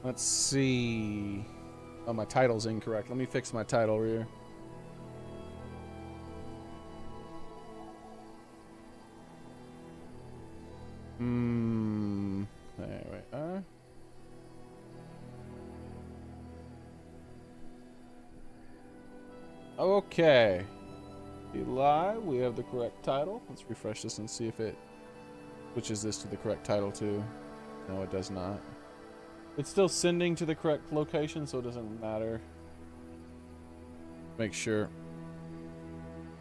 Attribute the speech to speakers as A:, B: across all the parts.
A: Let's see. Oh, my title's incorrect. Let me fix my title here. Anyway, okay. Eli, we have the correct title. Let's refresh this and see if it switches this to the correct title too. No, it does not. It's still sending to the correct location, so it doesn't matter. Make sure.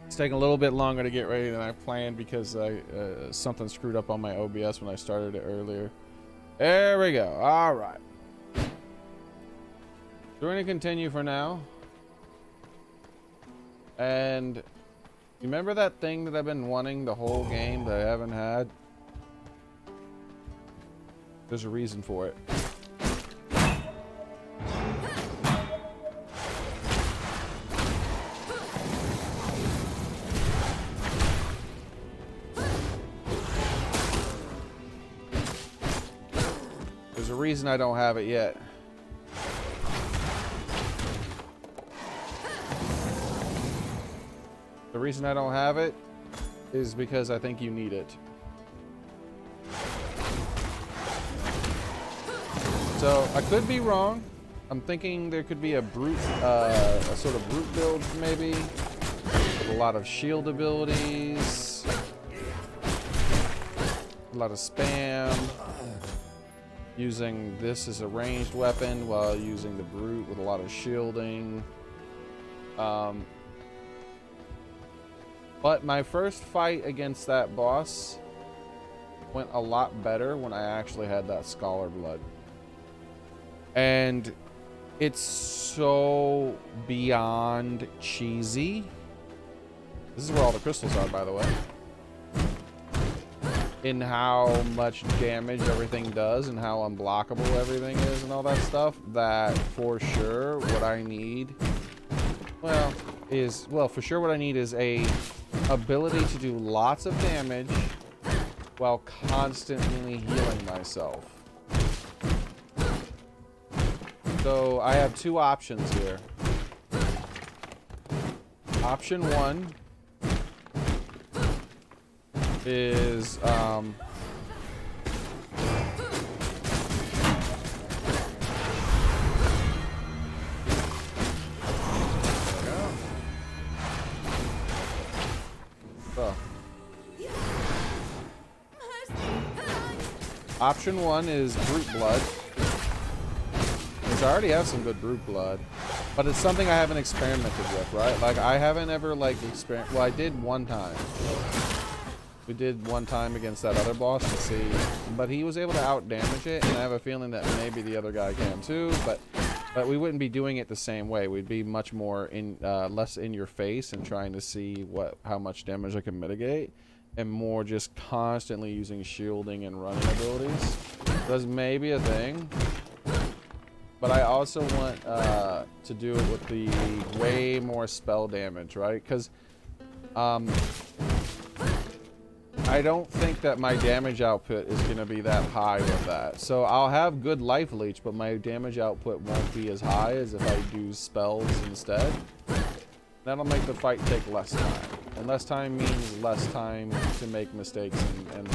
A: It's taking a little bit longer to get ready than I planned because something screwed up on my OBS when I started it earlier. There we go. All right. We're going to continue for now. And you remember that thing that I've been wanting the whole game that I haven't had? There's a reason for it. There's a reason I don't have it yet. The reason I don't have it is because I think you need it. So I could be wrong. I'm thinking there could be a brute, a sort of brute build maybe, with a lot of shield abilities, a lot of spam, using this as a ranged weapon while using the brute with a lot of shielding. But my first fight against that boss went a lot better when I actually had that scholar blood. And it's so beyond cheesy. This is where all the crystals are, by the way. In how much damage everything does and how unblockable everything is and all that stuff, that for sure what I need, for sure what I need is a ability to do lots of damage while constantly healing myself. So I have two options here. Option one is option one is brute blood, which I already have some good brute blood, but it's something I haven't experimented with, right? Like I haven't ever like well, I did one time. We did one time against that other boss to see, but he was able to out damage it, and I have a feeling that maybe the other guy can too, but we wouldn't be doing it the same way. We'd be much more less in your face and trying to see how much damage I can mitigate, and more just constantly using shielding and running abilities. That's maybe a thing, but I also want to do it with the way more spell damage, right? Because I don't think that my damage output is going to be that high with that. So I'll have good life leech, but my damage output won't be as high as if I do spells instead. That'll make the fight take less time. And less time means less time to make mistakes and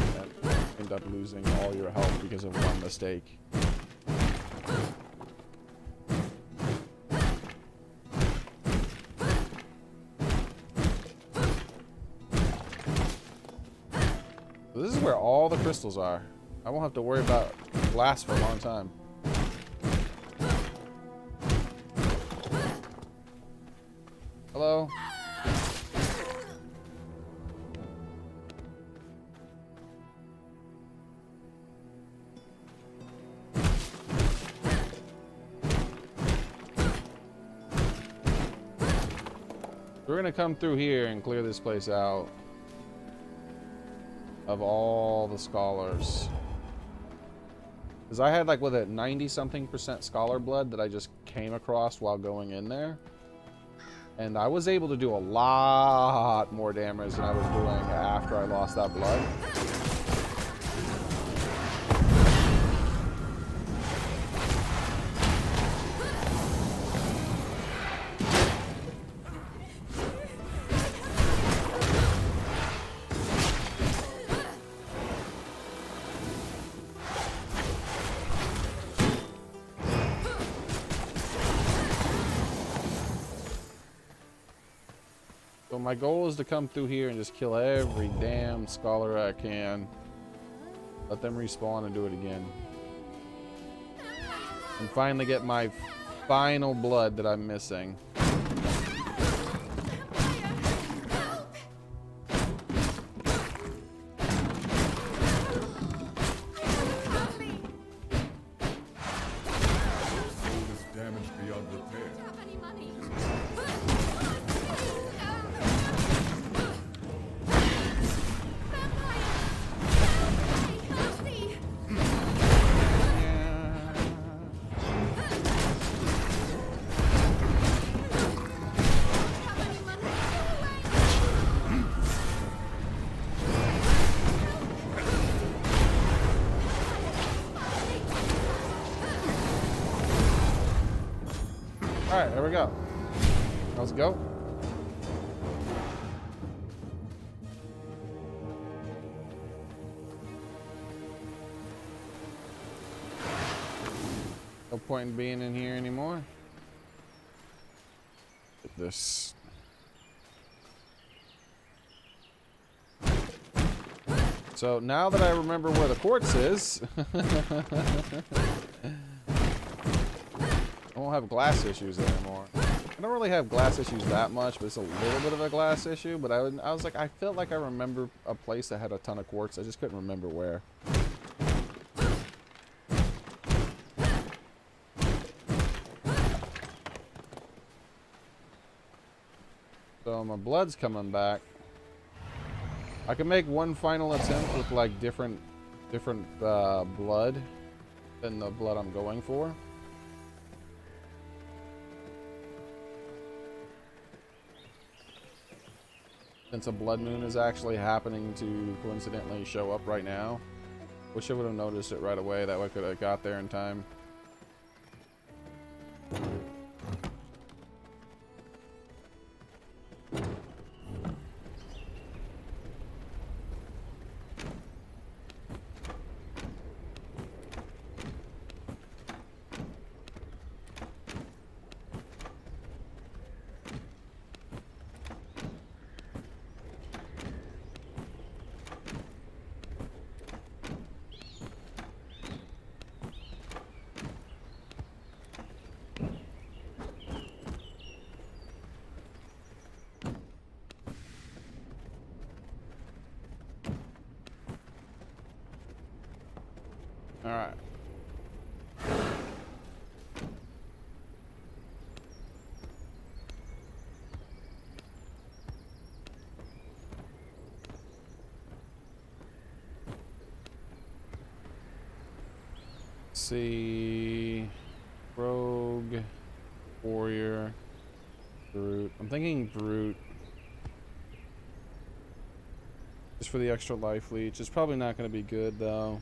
A: end up losing all your health because of one mistake. This is where all the crystals are. I won't have to worry about glass for a long time. Hello? We're gonna come through here and clear this place out of all the scholars, because I had like, with it 90-something% scholar blood that I just came across while going in there, and I was able to do a lot more damage than I was doing after I lost that blood. my goal is to come through here and just kill every damn scholar I can. Let them respawn and do it again. And finally get my final blood that I'm missing. Alright, there we go. Let's go. No point in being in here anymore. Get this. So now that I remember where the quartz is, I won't have glass issues anymore. I don't really have glass issues that much, but it's a little bit of a glass issue. But I was like, I felt like I remember a place that had a ton of quartz. I just couldn't remember where. So my blood's coming back. I can make one final attempt with like different blood than the blood I'm going for. Since a blood moon is actually happening to coincidentally show up right now. Wish I would have noticed it right away. That way I could have got there in time. Alright. See, rogue, warrior, brute. I'm thinking brute. Just for the extra life leech. It's probably not going to be good though.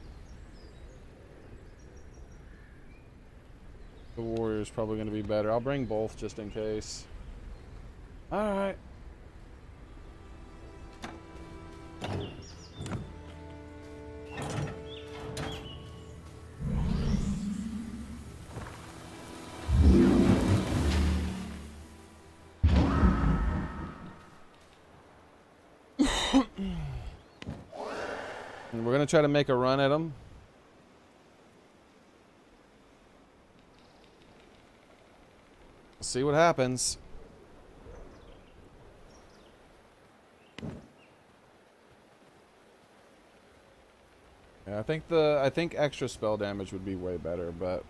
A: The warrior is probably going to be better. I'll bring both just in case. All right. And we're going to try to make a run at him. See what happens. Yeah, I think extra spell damage would be way better, but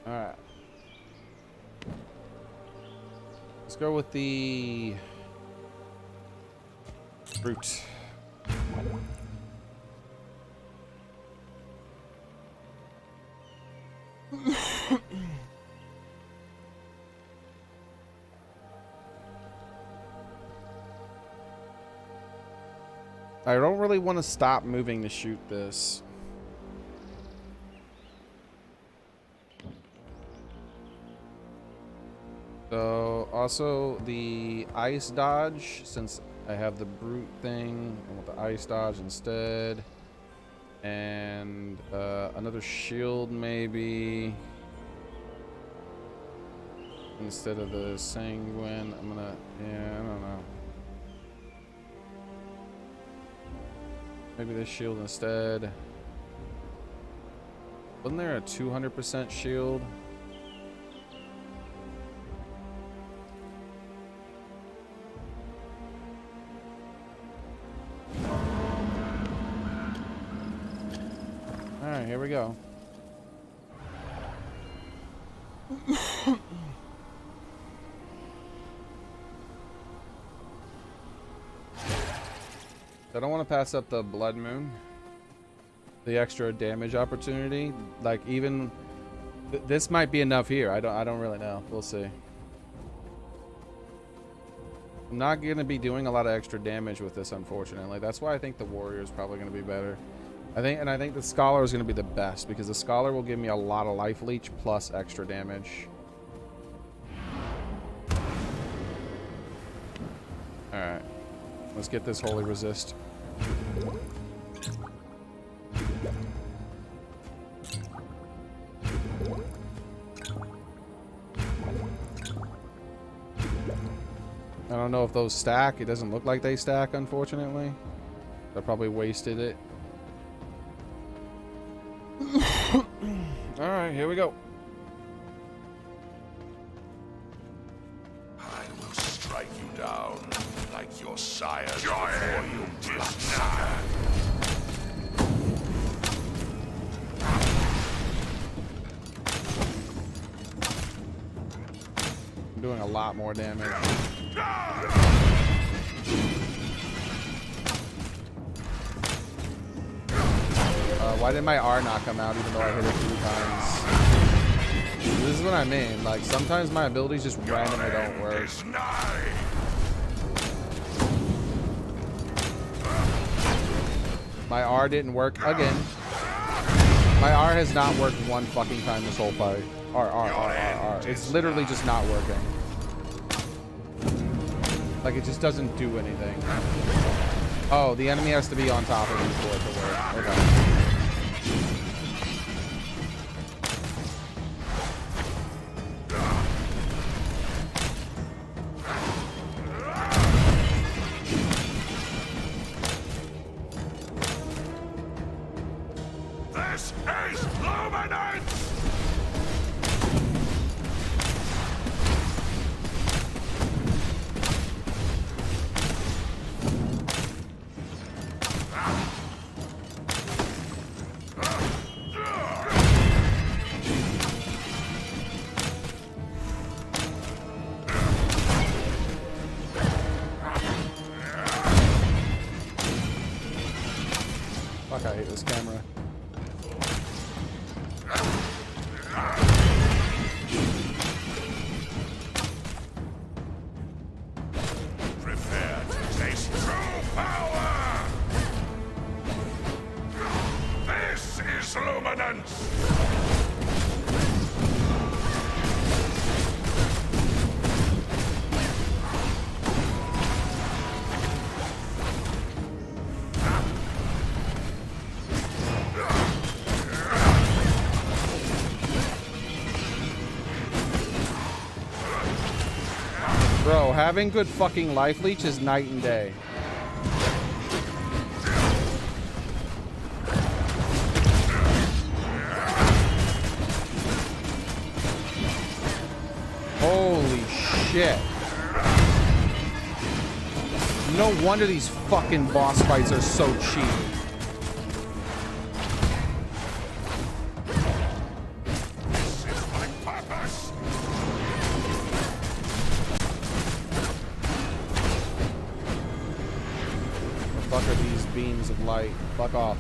A: all right. Let's go with the brute. I don't really want to stop moving to shoot this. So, also the ice dodge, since I have the brute thing. I want the ice dodge instead. And another shield maybe. Instead of the sanguine, I'm gonna, yeah, I don't know. Maybe this shield instead. Wasn't there a 200% shield? Alright, here we go. I don't want to pass up the Blood Moon. The extra damage opportunity. Like, even... this might be enough here. I don't really know. We'll see. I'm not going to be doing a lot of extra damage with this, unfortunately. That's why I think the Warrior is probably going to be better. I think the Scholar is going to be the best, because the Scholar will give me a lot of life leech plus extra damage. Alright. Let's get this Holy Resist. I don't know if those stack. It doesn't look like they stack, unfortunately. I probably wasted it. Alright, here we go.
B: I will strike you down like your sire before you blood.
A: I'm doing a lot more damage. Why did my R not come out even though I hit it 3 times? This is what I mean. Like, sometimes my abilities just randomly don't work. My R didn't work again. My R has not worked one fucking time this whole fight. R. It's literally just not working. Like, it just doesn't do anything. Oh, the enemy has to be on top of me for it to work. Okay.
B: This is luminance!
A: Fuck, I hate this camera.
B: Prepare to taste true power! This is luminance!
A: Bro, having good fucking life leech is night and day. Holy shit. No wonder these fucking boss fights are so cheap.
B: This is my purpose!
A: Fuck are these beams of light? Fuck off.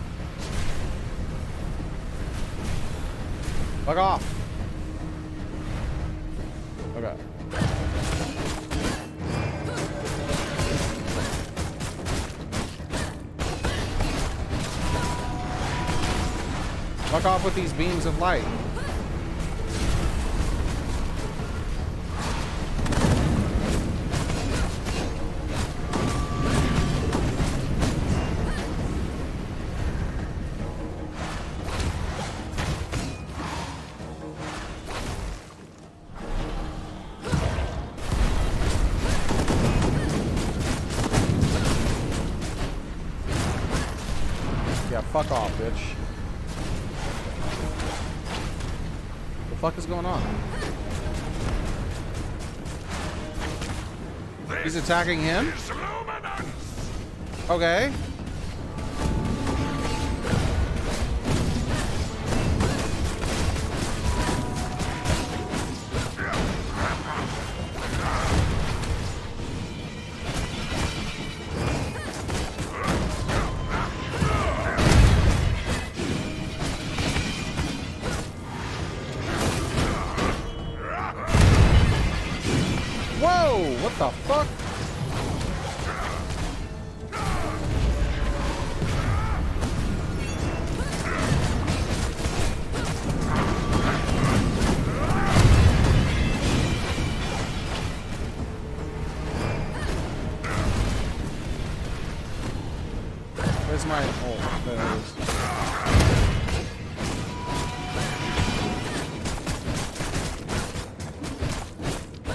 A: Fuck off! Okay. Fuck off with these beams of light. fuck off, bitch. The fuck is going on? He's attacking him? Okay. Whoa! What the fuck? Where's my... Oh, there it is.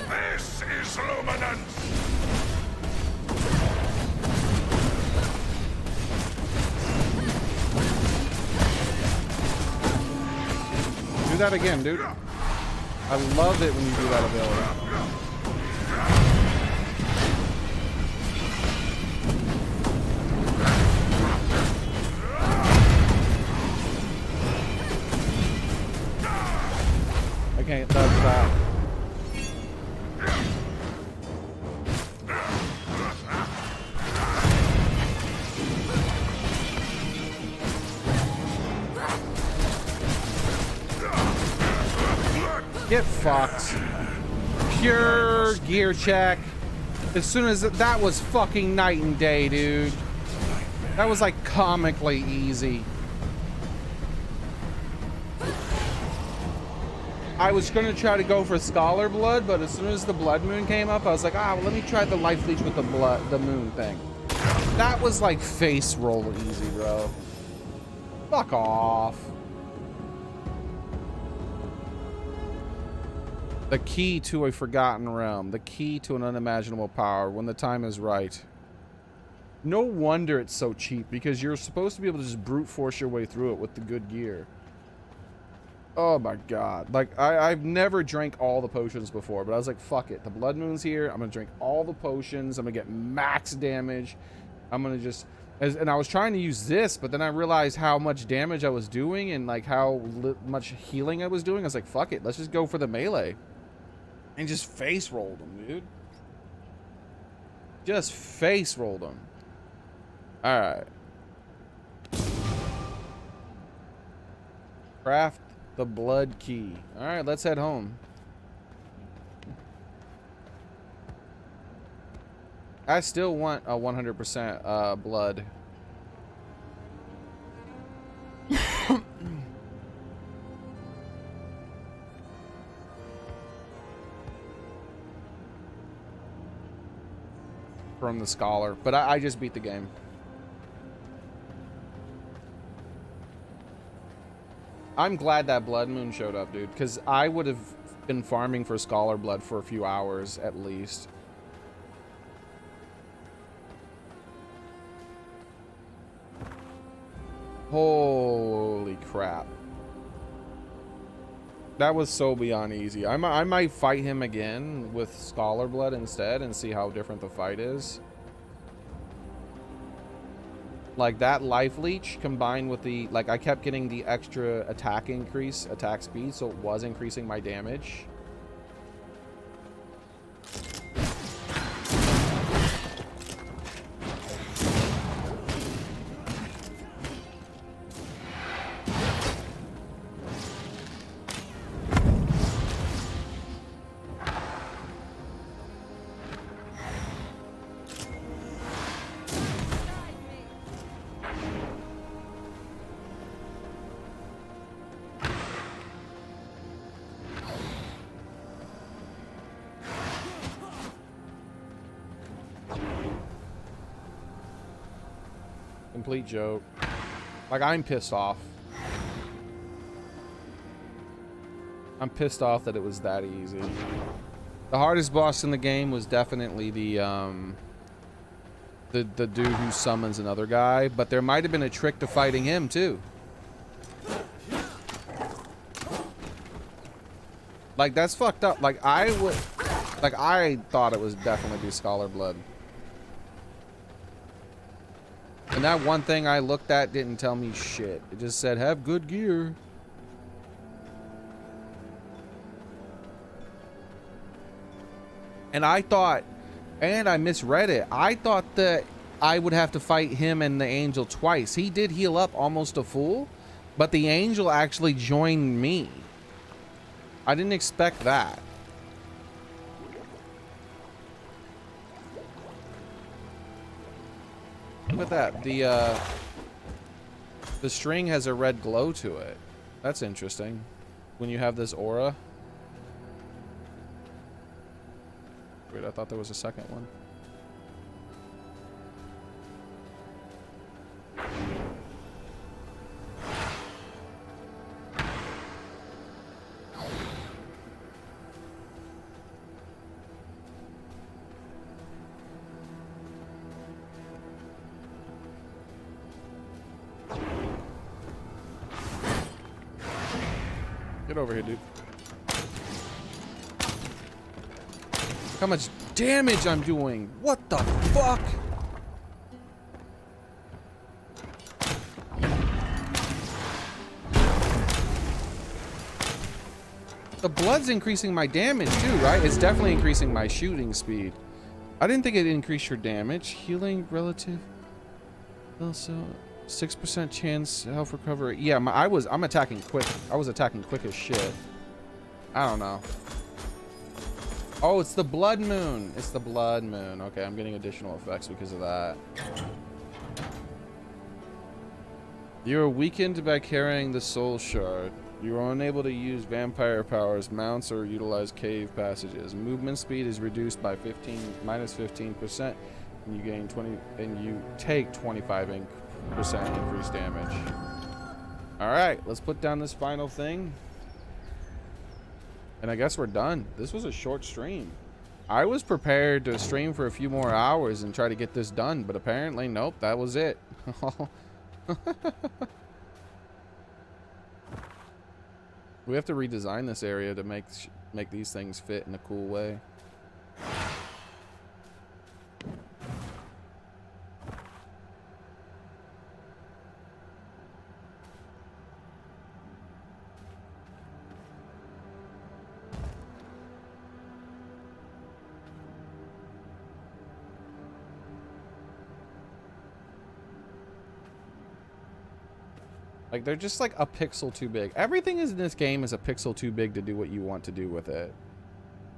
B: This is luminance.
A: Do that again, dude. I love it when you do that ability. I can't dodge that. Get fucked. Pure gear check. As soon as that was fucking night and day, dude. That was like comically easy. I was gonna try to go for Scholar Blood, but as soon as the Blood Moon came up, I was like, ah, well, let me try the Life Leech with the Moon thing. That was like face roll easy, bro. Fuck off. The key to a forgotten realm. The key to an unimaginable power when the time is right. No wonder it's so cheap, because you're supposed to be able to just brute force your way through it with the good gear. Oh my god. Like, I've never drank all the potions before, but I was like, fuck it. The Blood Moon's here. I'm gonna drink all the potions. I'm gonna get max damage. I'm gonna just... And I was trying to use this, but then I realized how much damage I was doing and like how much healing I was doing. I was like, fuck it. Let's just go for the melee. And just face rolled them, dude. Just face rolled them. Alright. Craft the blood key. Alright, let's head home. I still want a 100% blood. From the Scholar, but I just beat the game. I'm glad that Blood Moon showed up, dude, because I would have been farming for Scholar Blood for a few hours at least. Holy crap. That was so beyond easy. I might fight him again with Scholar Blood instead and see how different the fight is. Like, that Life Leech combined with the... Like, I kept getting the extra attack increase, attack speed, so it was increasing my damage. Complete joke. Like, I'm pissed off. I'm pissed off that it was that easy. The hardest boss in the game was definitely the the dude who summons another guy, but there might have been a trick to fighting him too. Like, that's fucked up. Like, I thought it was definitely be Scholar Blood. And that one thing I looked at didn't tell me shit. It just said, have good gear. And I thought, and I misread it. I thought that I would have to fight him and the angel twice. He did heal up almost a full, but the angel actually joined me. I didn't expect that. Look at that. The string has a red glow to it. That's interesting. When you have this aura. Wait, I thought there was a second one. Get over here, dude. Look how much damage I'm doing. What the fuck? The blood's increasing my damage too, right? It's definitely increasing my shooting speed. I didn't think it'd increase your damage. Healing relative. Also, 6% chance health recovery. Yeah, I'm attacking quick. I was attacking quick as shit. I don't know. Oh, it's the blood moon. It's the blood moon. Okay, I'm getting additional effects because of that. You're weakened by carrying the soul shard. You are unable to use vampire powers, mounts, or utilize cave passages. Movement speed is reduced by minus 15%, and you gain 20, and you take 25% increased damage. All right, let's put down this final thing. And I guess we're done. This was a short stream. I was prepared to stream for a few more hours and try to get this done, but apparently, nope, that was it. We have to redesign this area to make these things fit in a cool way. Like, they're just like a pixel too big. Everything in this game is a pixel too big to do what you want to do with it.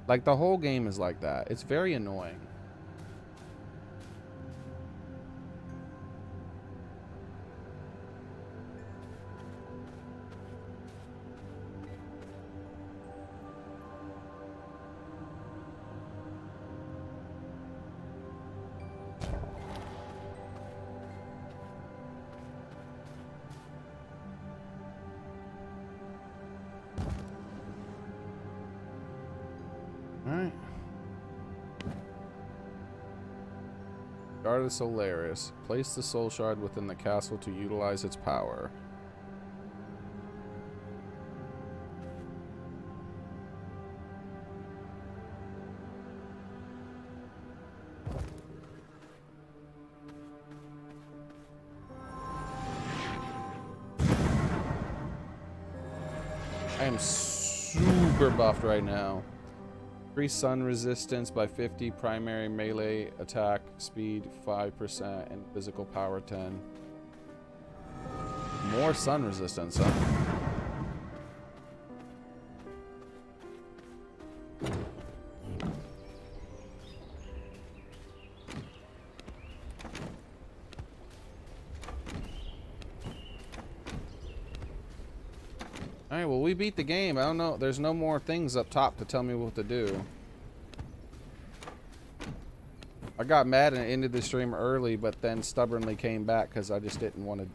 A: Like, the whole game is like that. It's very annoying. Alright. Guard of Solaris. Place the soul shard within the castle to utilize its power. I am super buffed right now. Increase sun resistance by 50, primary melee attack speed 5%, and physical power 10. More sun resistance, huh? Alright, well, we beat the game. I don't know. There's no more things up top to tell me what to do. I got mad and ended the stream early, but then stubbornly came back because I just didn't want to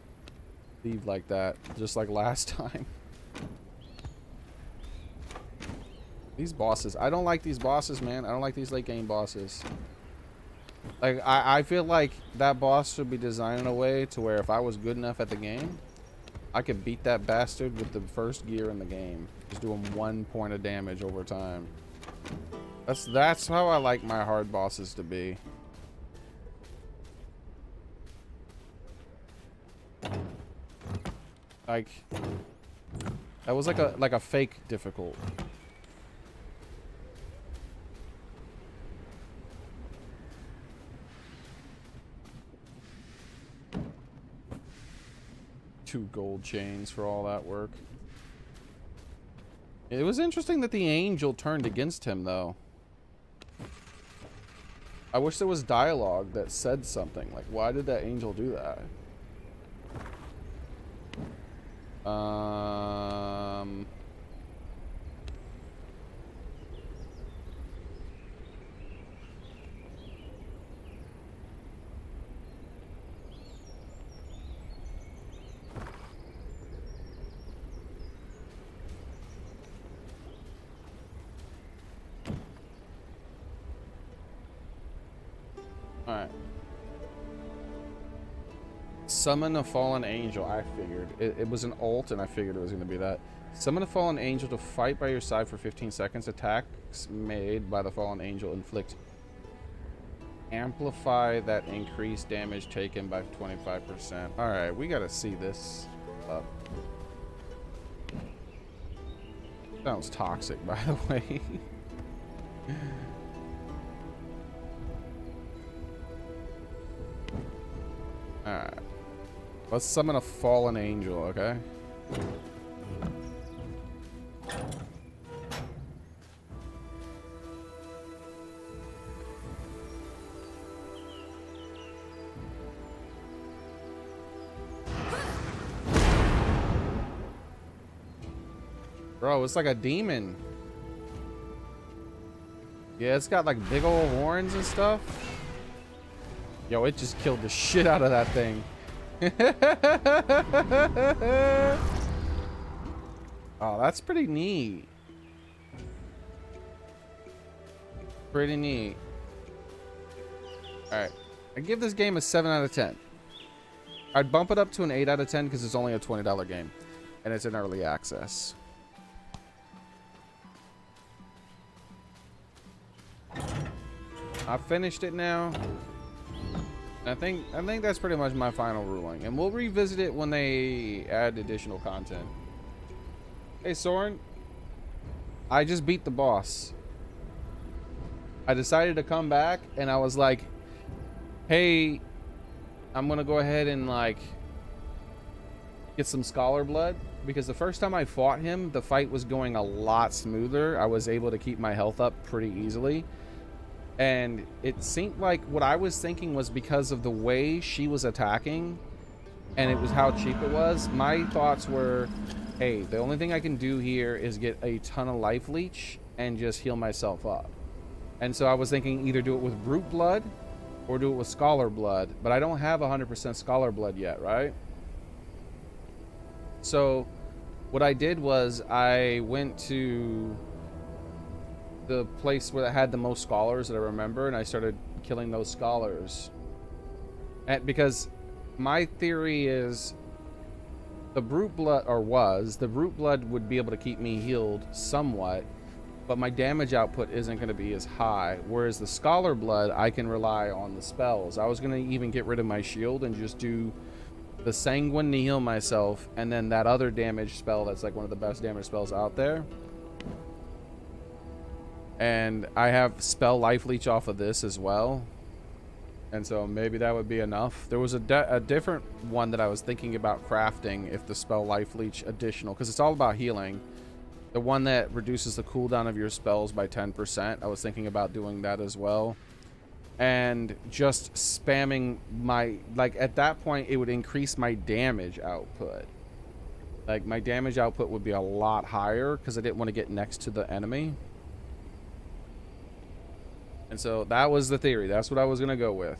A: leave like that. Just like last time. These bosses. I don't like these bosses, man. I don't like these late game bosses. Like, I feel like that boss should be designed in a way to where if I was good enough at the game, I could beat that bastard with the first gear in the game. Just do him 1 point of damage over time. That's how I like my hard bosses to be. Like, that was like a fake difficult. Two gold chains for all that work. It was interesting that the angel turned against him, though. I wish there was dialogue that said something. Like, why did that angel do that? Alright. Summon a fallen angel. I figured. It was an ult, and I figured it was going to be that. Summon a fallen angel to fight by your side for 15 seconds. Attacks made by the fallen angel inflict. Amplify that increased damage taken by 25%. Alright, we got to see this up. Sounds toxic, by the way. Alright. Let's summon a fallen angel, okay? Bro, it's like a demon. Yeah, it's got like big old horns and stuff. Yo, it just killed the shit out of that thing. Oh, that's pretty neat. Pretty neat. Alright. I give this game a 7 out of 10. I'd bump it up to an 8 out of 10 because it's only a $20 game. And it's in early access. I finished it now. I think that's pretty much my final ruling, and we'll revisit it when they add additional content. Hey Soren, I just beat the boss. I decided to come back, and I was like, hey, I'm gonna go ahead and like get some scholar blood, because the first time I fought him, the fight was going a lot smoother. I was able to keep my health up pretty easily. And it seemed like what I was thinking was because of the way she was attacking, and it was how cheap it was. My thoughts were, hey, the only thing I can do here is get a ton of life leech and just heal myself up. And so I was thinking either do it with brute blood or do it with scholar blood, but I don't have 100% scholar blood yet, right? So what I did was I went to the place where it had the most scholars that I remember, and I started killing those scholars. And because my theory is the brute blood, the brute blood would be able to keep me healed somewhat, but my damage output isn't going to be as high, whereas the scholar blood, I can rely on the spells. I was going to even get rid of my shield and just do the sanguine to heal myself, and then that other damage spell that's like one of the best damage spells out there. And I have spell life leech off of this as well, and so maybe that would be enough. There was a different one that I was thinking about crafting if the spell life leech additional, because it's all about healing. The one that reduces the cooldown of your spells by 10%, I was thinking about doing that as well. And just spamming my, like at that point it would increase my damage output. Like my damage output would be a lot higher because I didn't want to get next to the enemy. And so that was the theory. That's what I was going to go with.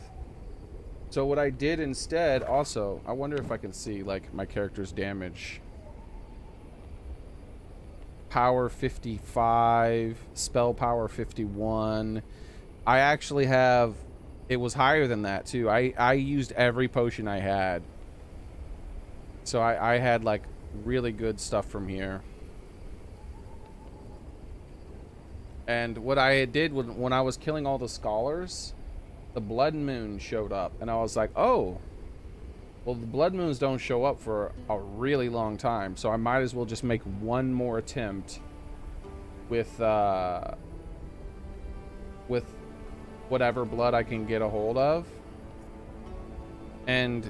A: So what I did instead, also, I wonder if I can see like my character's damage. Power 55, spell power 51. I actually have It was higher than that too. I used every potion I had. So I had like really good stuff from here. And what I did when I was killing all the scholars, the blood moon showed up, and I was like, oh, well, the blood moons don't show up for a really long time, so I might as well just make one more attempt with whatever blood I can get a hold of. And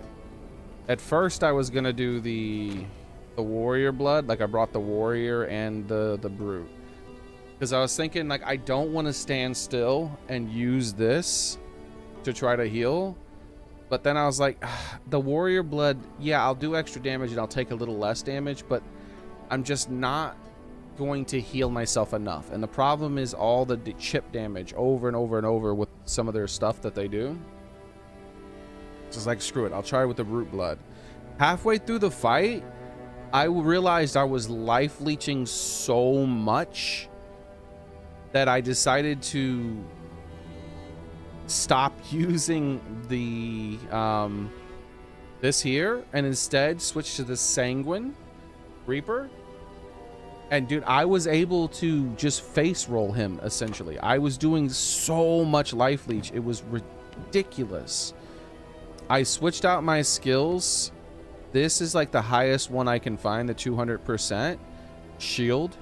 A: at first I was gonna do the warrior blood, like I brought the warrior and the brute, because I was thinking like I don't want to stand still and use this to try to heal. But then I was like, the warrior blood, yeah, I'll do extra damage and I'll take a little less damage, but I'm just not going to heal myself enough. And the problem is all the chip damage over and over and over with some of their stuff that they do. So it's like, screw it, I'll try with the root blood. Halfway through the fight, I realized I was life leeching so much that I decided to stop using the this here and instead switch to the Sanguine Reaper. And dude, I was able to just face roll him essentially. I was doing so much life leech, it was ridiculous. I switched out my skills. This is like the highest one I can find, the 200% shield.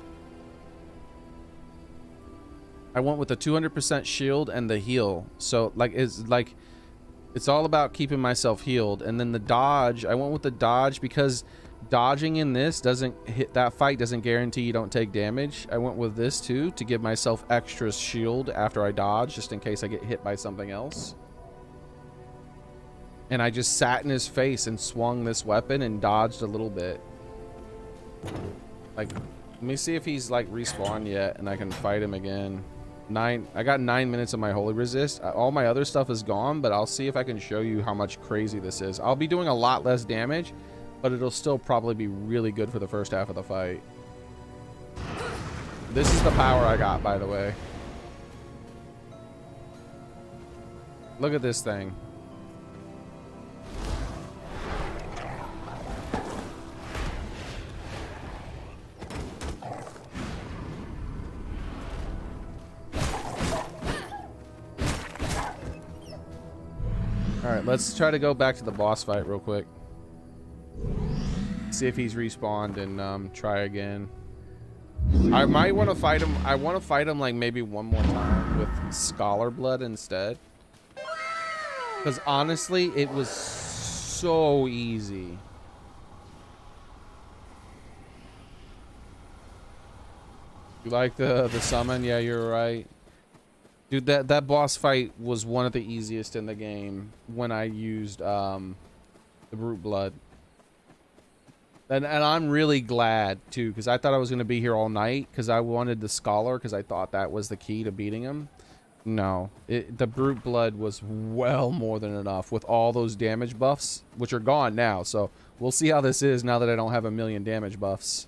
A: I went with the 200% shield and the heal. So it's all about keeping myself healed. And then the dodge, I went with the dodge because dodging in this doesn't hit that fight, doesn't guarantee you don't take damage. I went with this too to give myself extra shield after I dodge, just in case I get hit by something else. And I just sat in his face and swung this weapon and dodged a little bit. Like, let me see if he's like respawned yet and I can fight him again. I got 9 minutes of my holy resist. All my other stuff is gone, but I'll see if I can show you how much crazy this is. I'll be doing a lot less damage, but it'll still probably be really good for the first half of the fight. This is the power I got, by the way. Look at this thing. Alright, let's try to go back to the boss fight real quick. See if he's respawned and try again. I might want to fight him. I want to fight him like maybe one more time with Scholar Blood instead. Because honestly, it was so easy. You like the summon? Yeah, you're right. Dude, that boss fight was one of the easiest in the game when I used the Brute Blood. And I'm really glad too, because I thought I was going to be here all night because I wanted the Scholar, because I thought that was the key to beating him. No, the Brute Blood was well more than enough with all those damage buffs, which are gone now. So we'll see how this is now that I don't have a million damage buffs.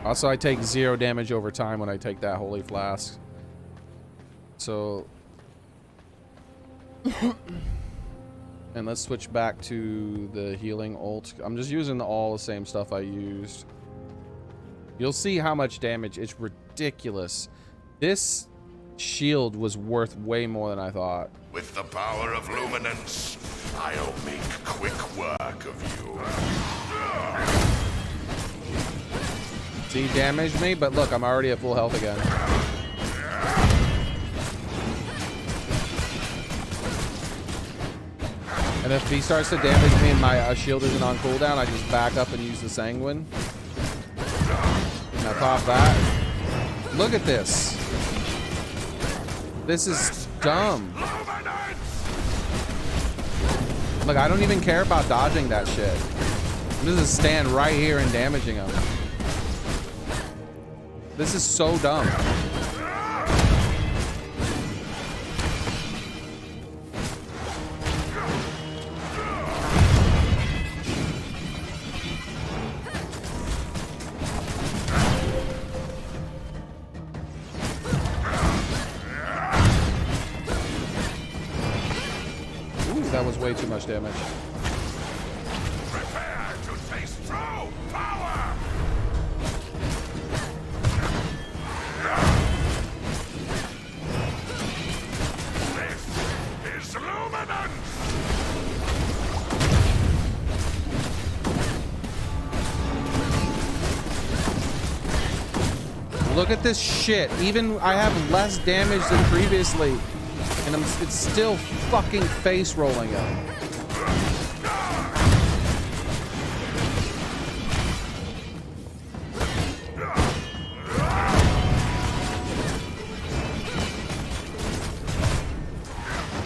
A: Also, I take 0 damage over time when I take that Holy Flask. So... and let's switch back to the healing ult. I'm just using all the same stuff I used. You'll see how much damage. It's ridiculous. This shield was worth way more than I thought.
B: With the power of luminance, I'll make quick work of you.
A: See, he damaged me, but look, I'm already at full health again. And if he starts to damage me and my shield isn't on cooldown, I just back up and use the Sanguine. And I pop that. Look at this. This is dumb. Look, I don't even care about dodging that shit. I'm just stand right here and damaging him. This is so dumb. That was way too much damage.
B: Prepare to taste true power! This is luminance!
A: Look at this shit. Even I have less damage than previously, and it's still fucking face rolling up.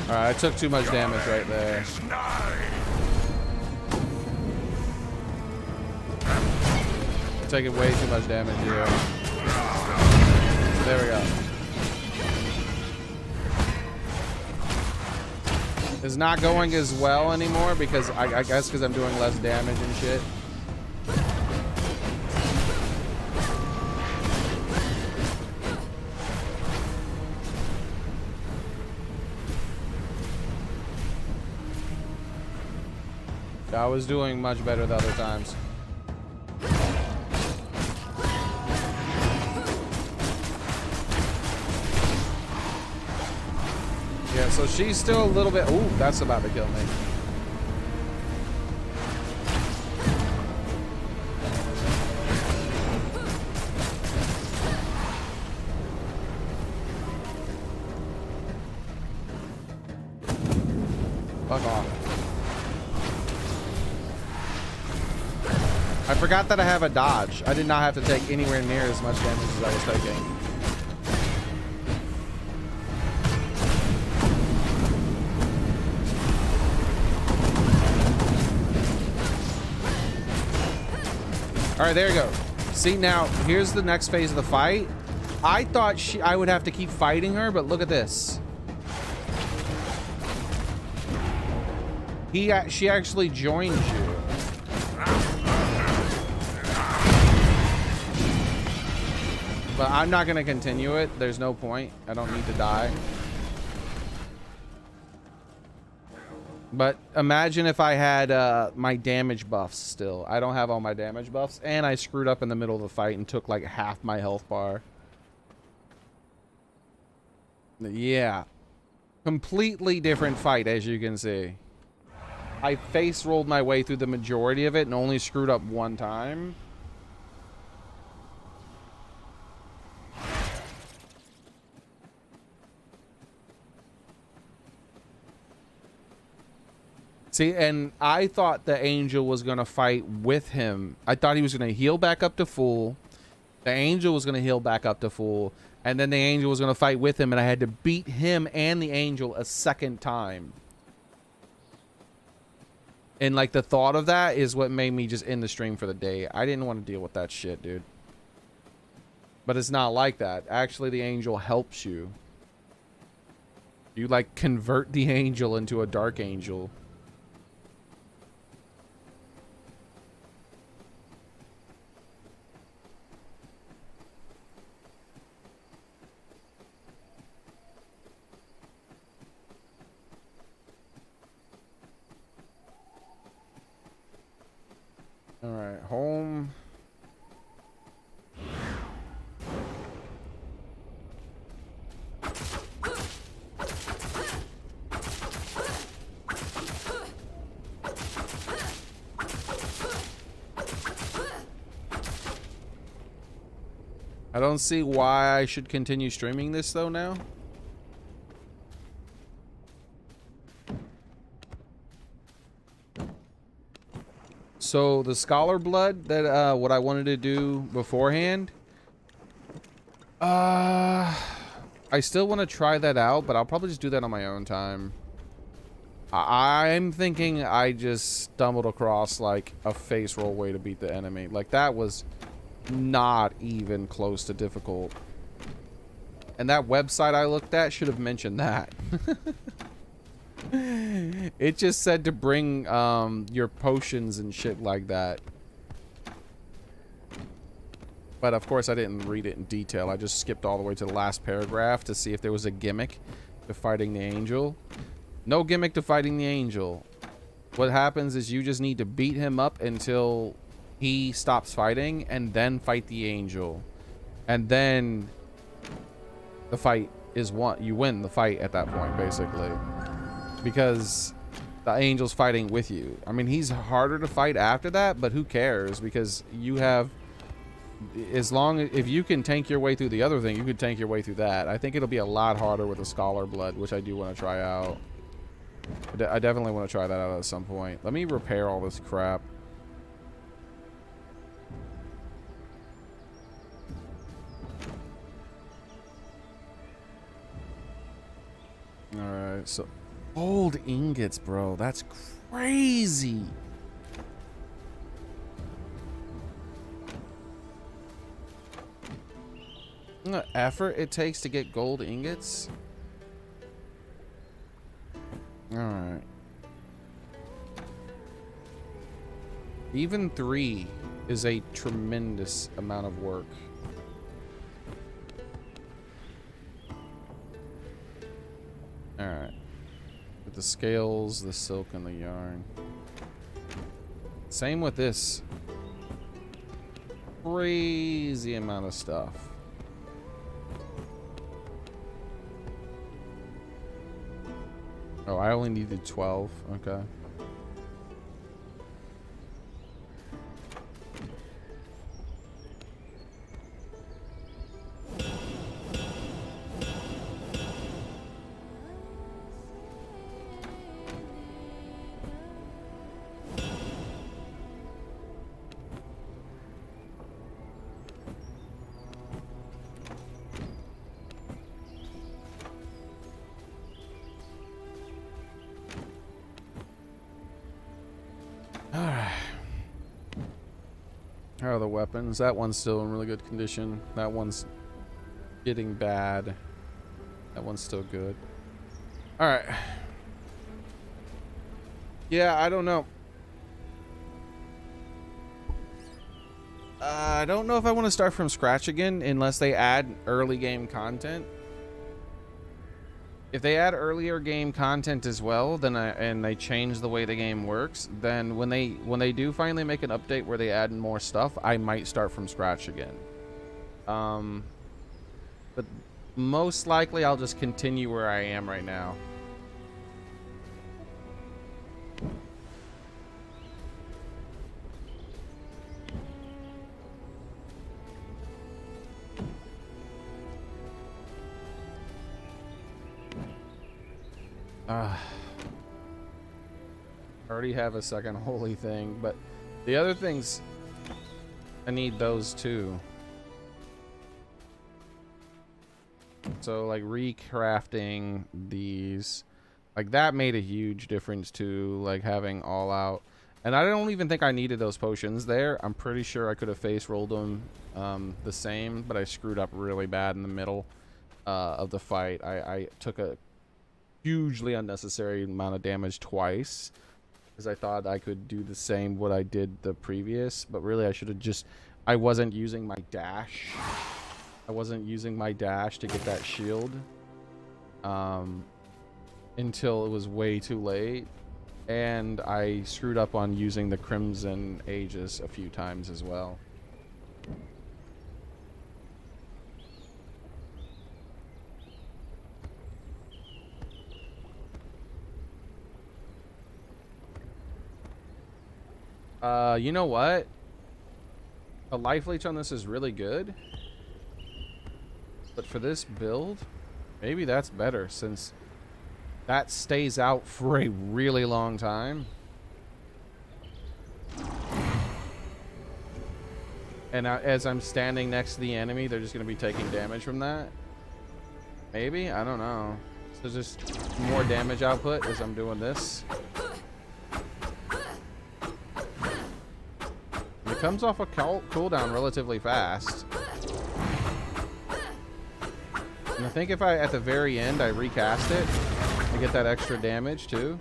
A: Alright, I took too much damage right there. I'm taking way too much damage here. There we go. It's not going as well anymore because I guess because I'm doing less damage and shit. I was doing much better the other times. Yeah, so she's still a little bit... Ooh, that's about to kill me. Fuck off. I forgot that I have a dodge. I did not have to take anywhere near as much damage as I was taking. All right, there you go. See, now here's the next phase of the fight. I thought I would have to keep fighting her, but look at this. She actually joins you. But I'm not going to continue it. There's no point. I don't need to die. But imagine if I had my damage buffs still. I don't have all my damage buffs. And I screwed up in the middle of the fight and took like half my health bar. Yeah. Completely different fight, as you can see. I face rolled my way through the majority of it and only screwed up one time. See, and I thought the angel was going to fight with him. I thought he was going to heal back up to full. The angel was going to heal back up to full. And then the angel was going to fight with him. And I had to beat him and the angel a second time. And like the thought of that is what made me just end the stream for the day. I didn't want to deal with that shit, dude. But it's not like that. Actually, the angel helps you. You like convert the angel into a dark angel. All right, home. I don't see why I should continue streaming this though now. So the scholar blood that what I wanted to do beforehand, I still want to try that out, but I'll probably just do that on my own time. I'm thinking I just stumbled across like a face roll way to beat the enemy. Like that was not even close to difficult. And that website I looked at should have mentioned that. It just said to bring your potions and shit like that. But of course I didn't read it in detail. I just skipped all the way to the last paragraph to see if there was a gimmick to fighting the angel. No gimmick to fighting the angel. What happens is you just need to beat him up until he stops fighting, and then fight the angel. And then the fight is won. You win the fight at that point, basically. Because the angel's fighting with you. I mean, he's harder to fight after that, but who cares? Because you have... if you can tank your way through the other thing, you could tank your way through that. I think it'll be a lot harder with the Scholar Blood, which I do want to try out. I definitely want to try that out at some point. Let me repair all this crap. Alright, so... Gold ingots, bro. That's crazy. The effort it takes to get gold ingots. Alright. Even 3 is a tremendous amount of work. Alright. With the scales, the silk, and the yarn. Same with this. Crazy amount of stuff. Oh, I only needed 12. Okay. How are the weapons? That one's still in really good condition. That one's getting bad. That one's still good. Alright. Yeah, I don't know. I don't know if I want to start from scratch again unless they add early game content. If they add earlier game content as well, then and they change the way the game works, then when they do finally make an update where they add more stuff, I might start from scratch again. But most likely I'll just continue where I am right now. I already have a second holy thing, but the other things, I need those too. So like recrafting these, like that made a huge difference too, like having all out. And I don't even think I needed those potions there. I'm pretty sure I could have face rolled them the same, but I screwed up really bad in the middle of the fight. I took a hugely unnecessary amount of damage twice because I thought I could do the same what I did the previous, but really I should have just... I wasn't using my dash. I wasn't using my dash to get that shield until it was way too late, and I screwed up on using the Crimson Aegis a few times as well. You know what? A life leech on this is really good. But for this build, maybe that's better since that stays out for a really long time. And as I'm standing next to the enemy, they're just going to be taking damage from that. Maybe? I don't know. So just more damage output as I'm doing this. It comes off a cooldown relatively fast. And I think if I, at the very end, I recast it, I get that extra damage too.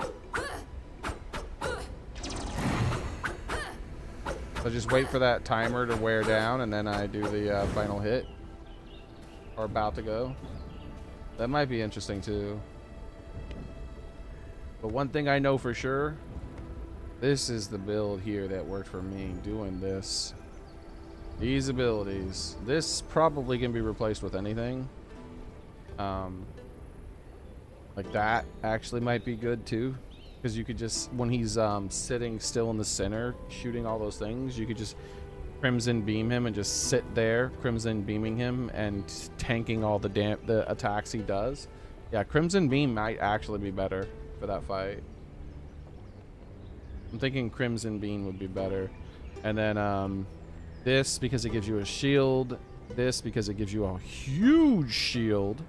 A: So just wait for that timer to wear down and then I do the final hit. Or about to go. That might be interesting too. But one thing I know for sure, this is the build here that worked for me, doing this. These abilities. This probably can be replaced with anything. Like that actually might be good too. Because you could just, when he's sitting still in the center, shooting all those things, you could just Crimson Beam him and just sit there, Crimson Beaming him and tanking all the attacks he does. Yeah, Crimson Beam might actually be better for that fight. I'm thinking Crimson Beam would be better. And then this because it gives you a shield. This because it gives you a huge shield.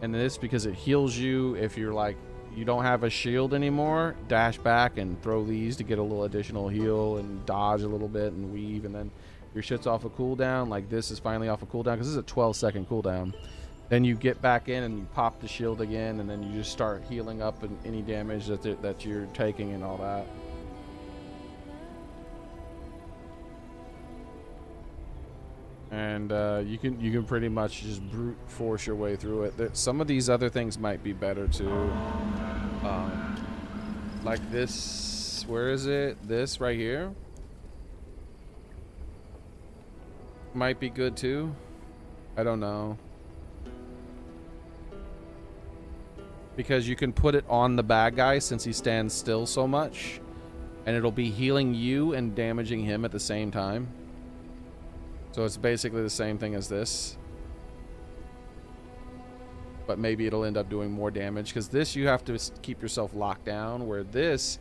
A: And this because it heals you if you're like, you don't have a shield anymore. Dash back and throw these to get a little additional heal and dodge a little bit and weave. And then your shit's off a cooldown. Like this is finally off a cooldown because this is a 12-second cooldown. Then you get back in and you pop the shield again. And then you just start healing up and any damage that you're taking and all that. And you can pretty much just brute force your way through it. Some of these other things might be better too. Like this, where is it? This right here might be good too. I don't know. Because you can put it on the bad guy since he stands still so much. And it'll be healing you and damaging him at the same time. So it's basically the same thing as this. But maybe it'll end up doing more damage. Because this, you have to keep yourself locked down. Where this,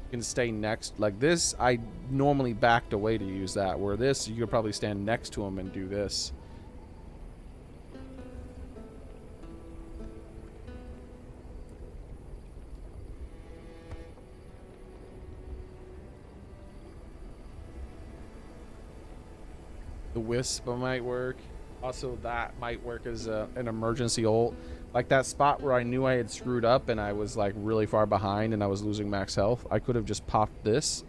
A: you can stay next. Like this, I normally backed away to use that. Where this, you could probably stand next to him and do this. The Wisp might work. Also, that might work as an emergency ult. Like that spot where I knew I had screwed up and I was like really far behind and I was losing max health. I could have just popped this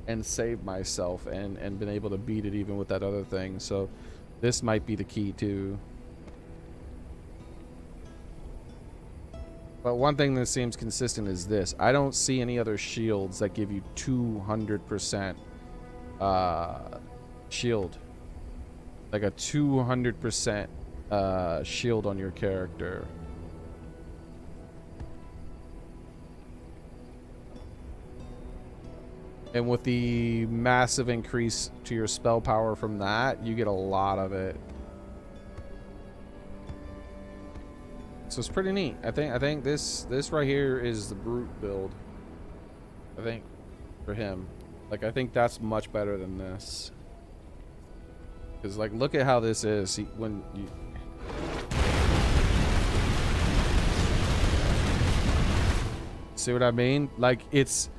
A: and saved myself and been able to beat it even with that other thing. So this might be the key too. But one thing that seems consistent is this. I don't see any other shields that give you 200% shield. Like a 200% shield on your character. And with the massive increase to your spell power from that, you get a lot of it. So it's pretty neat. I think this right here is the brute build. I think for him. Like I think that's much better than this. Because, like, look at how this is. When you... See what I mean? Like, it's...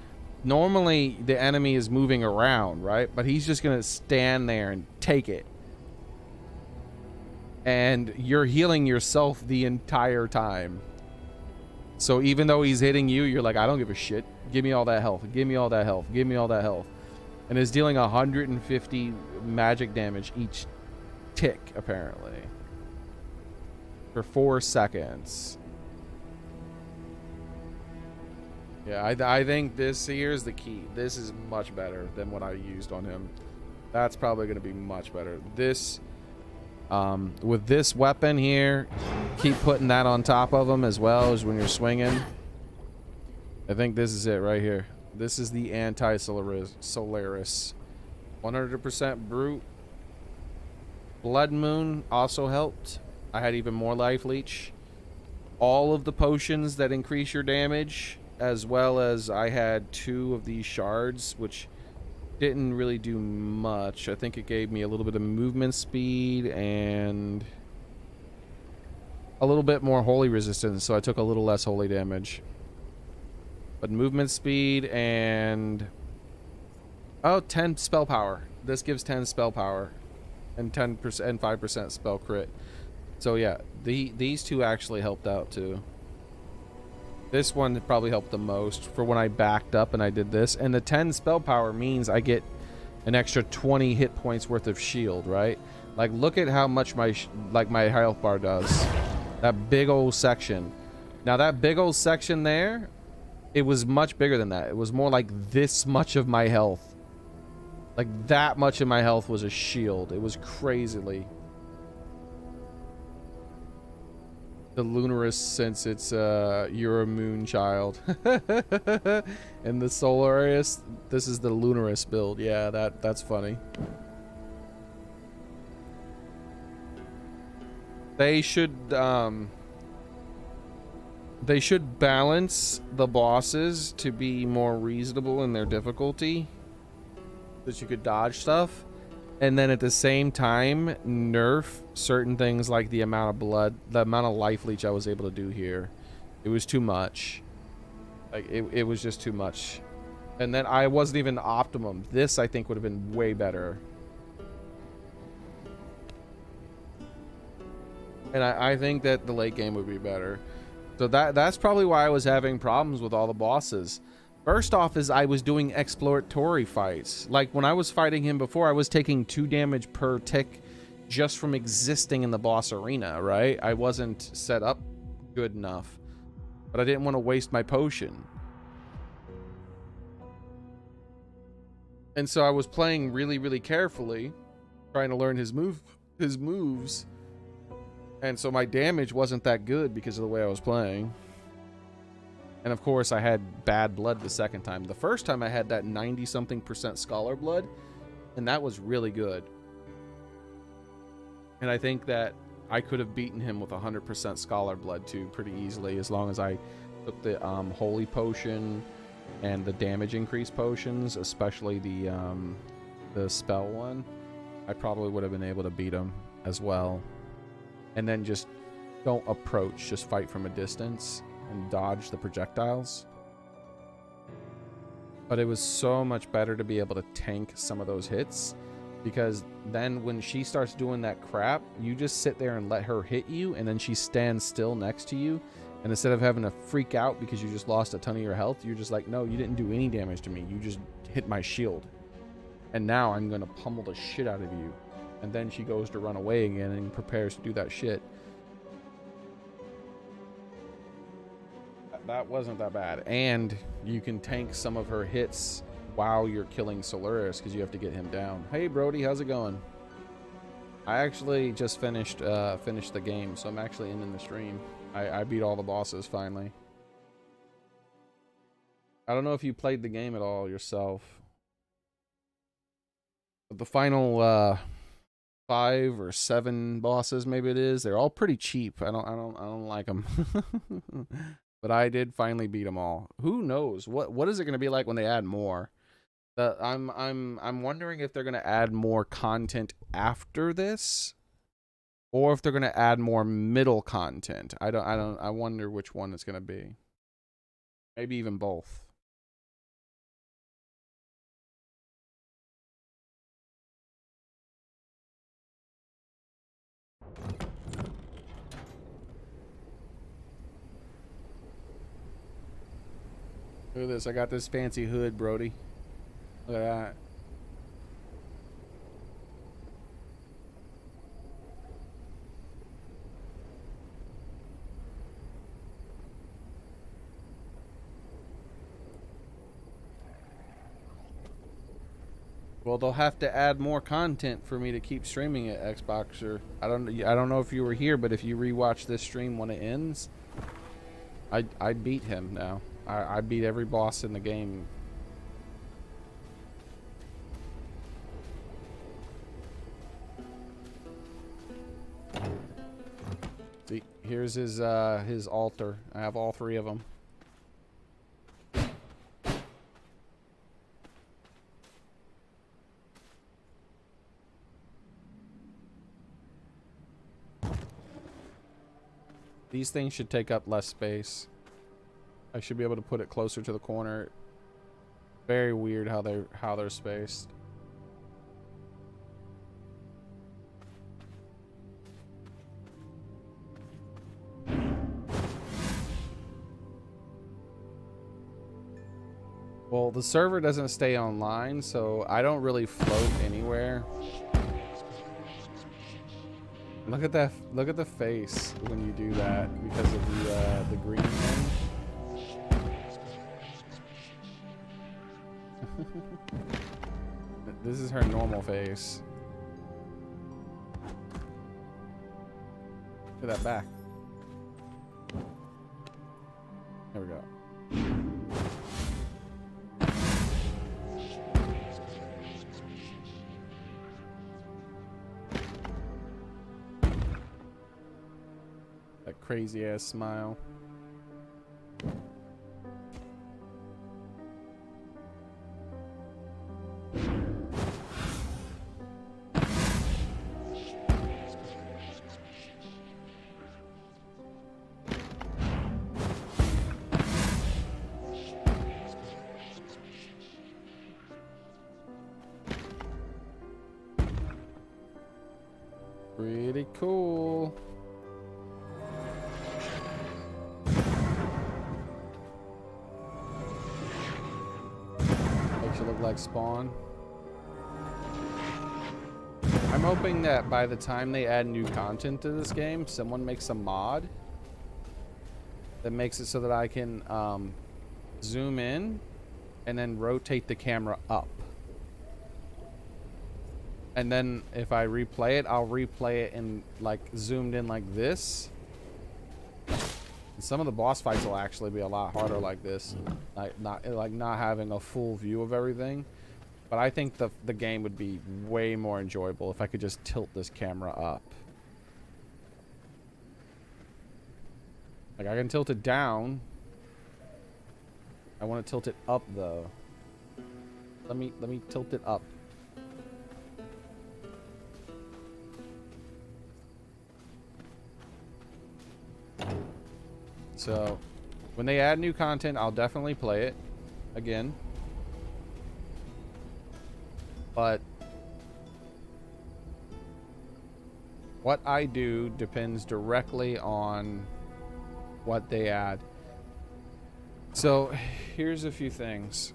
A: Normally, the enemy is moving around, right? But he's just going to stand there and take it. And you're healing yourself the entire time. So even though he's hitting you, you're like, I don't give a shit. Give me all that health. Give me all that health. Give me all that health. And is dealing 150 magic damage each tick, apparently. For 4 seconds. Yeah, I think this here is the key. This is much better than what I used on him. That's probably going to be much better. This, with this weapon here, keep putting that on top of him as well as when you're swinging. I think this is it right here. This is the anti-Solaris. 100% brute. Blood Moon also helped. I had even more life leech. All of the potions that increase your damage, as well as I had 2 of these shards, which didn't really do much. I think it gave me a little bit of movement speed and a little bit more holy resistance, so I took a little less holy damage. But movement speed and 10 spell power. This gives 10 spell power and 10% and 5% spell crit. So yeah, these two actually helped out too. This one probably helped the most for when I backed up and I did this. And the 10 spell power means I get an extra 20 hit points worth of shield, right? Like look at how much my health bar does. That big old section. Now that big old section there It was much bigger than that. It was more like this much of my health. Like that much of my health was a shield. It was crazily. The Lunarist, since it's you're a moon child. And the Solaris, this is the Lunarist build. Yeah, that's funny. They should balance the bosses to be more reasonable in their difficulty, that you could dodge stuff, and then at the same time nerf certain things like the amount of blood, the amount of life leech I was able to do here. It was too much. Like it was just too much. And then I wasn't even optimum. This I think would have been way better. And I think that the late game would be better. So that's probably why I was having problems with all the bosses. First off is I was doing exploratory fights. Like when I was fighting him before, I was taking 2 damage per tick just from existing in the boss arena, right? I wasn't set up good enough. But I didn't want to waste my potion. And so I was playing really, really carefully, trying to learn his moves. And so my damage wasn't that good because of the way I was playing. And of course I had bad blood the second time. The first time I had that 90-something% scholar blood, and that was really good. And I think that I could have beaten him with 100% scholar blood too pretty easily, as long as I took the holy potion and the damage increase potions, especially the spell one. I probably would have been able to beat him as well. And then just don't approach, just fight from a distance and dodge the projectiles. But it was so much better to be able to tank some of those hits, because then when she starts doing that crap, you just sit there and let her hit you, and then she stands still next to you, and instead of having to freak out because you just lost a ton of your health, you're just like, no, you didn't do any damage to me, you just hit my shield, and now I'm gonna pummel the shit out of you. And then she goes to run away again and prepares to do that shit. That wasn't that bad. And you can tank some of her hits while you're killing Solaris, because you have to get him down. Hey Brody, how's it going? I actually just finished the game, so I'm actually ending the stream. I beat all the bosses finally. I don't know if you played the game at all yourself, but the final 5 or 7 bosses, maybe it is, they're all pretty cheap. I don't like them. But I did finally beat them all. Who knows what is it going to be like when they add more? I'm wondering if they're going to add more content after this, or if they're going to add more middle content. I wonder which one it's going to be. Maybe even both. Look at this. I got this fancy hood, Brody. Look at that. Well, they'll have to add more content for me to keep streaming it, Xboxer. I don't know if you were here, but if you rewatch this stream when it ends, I beat him now. I beat every boss in the game. See, here's his altar. I have all 3 of them. These things should take up less space. I should be able to put it closer to the corner. Very weird how they're spaced. Well, the server doesn't stay online, so I don't really float anywhere. Look at that! Look at the face when you do that because of the green thing. This is her normal face. Look at that back. There we go. That crazy ass smile. Pretty cool. Makes you look like Spawn. I'm hoping that by the time they add new content to this game, someone makes a mod that makes it so that I can zoom in and then rotate the camera up. And then if I replay it, I'll replay it in like zoomed in like this. And some of the boss fights will actually be a lot harder like this, like not having a full view of everything. But I think the game would be way more enjoyable if I could just tilt this camera up. Like I can tilt it down. I want to tilt it up though. Let me tilt it up. So, when they add new content, I'll definitely play it again. But what I do depends directly on what they add. So, here's a few things.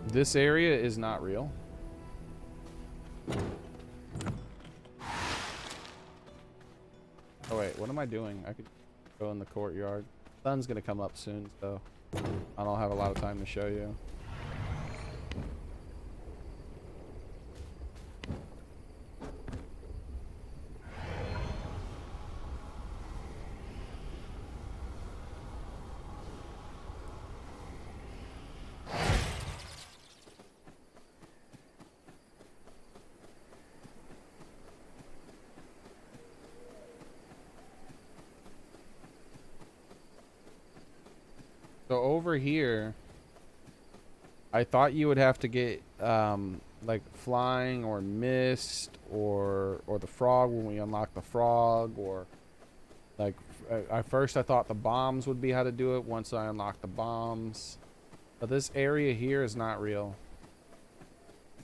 A: This area is not real. Oh wait, what am I doing? I could go in the courtyard. Sun's gonna come up soon, so I don't have a lot of time to show you. So over here, I thought you would have to get like flying or mist or the frog when we unlock the frog, or like at first I thought the bombs would be how to do it once I unlock the bombs. But this area here is not real.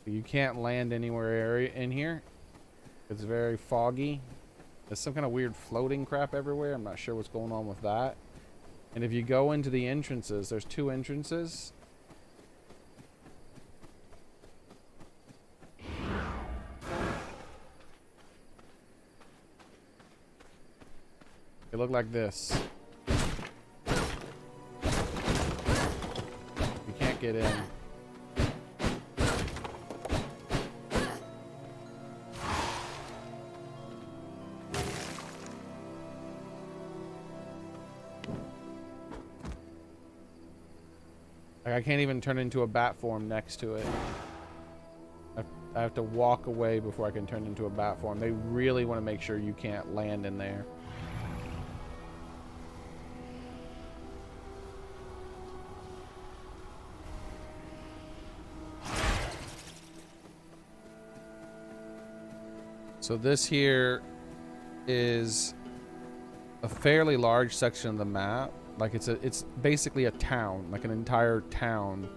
A: You can't land anywhere in here. It's very foggy. There's some kind of weird floating crap everywhere. I'm not sure what's going on with that. And if you go into the entrances, there's two entrances. They look like this. You can't get in. Like I can't even turn into a bat form next to it. I have to walk away before I can turn into a bat form. They really want to make sure you can't land in there. So this here is a fairly large section of the map. Like it's basically a town, like an entire town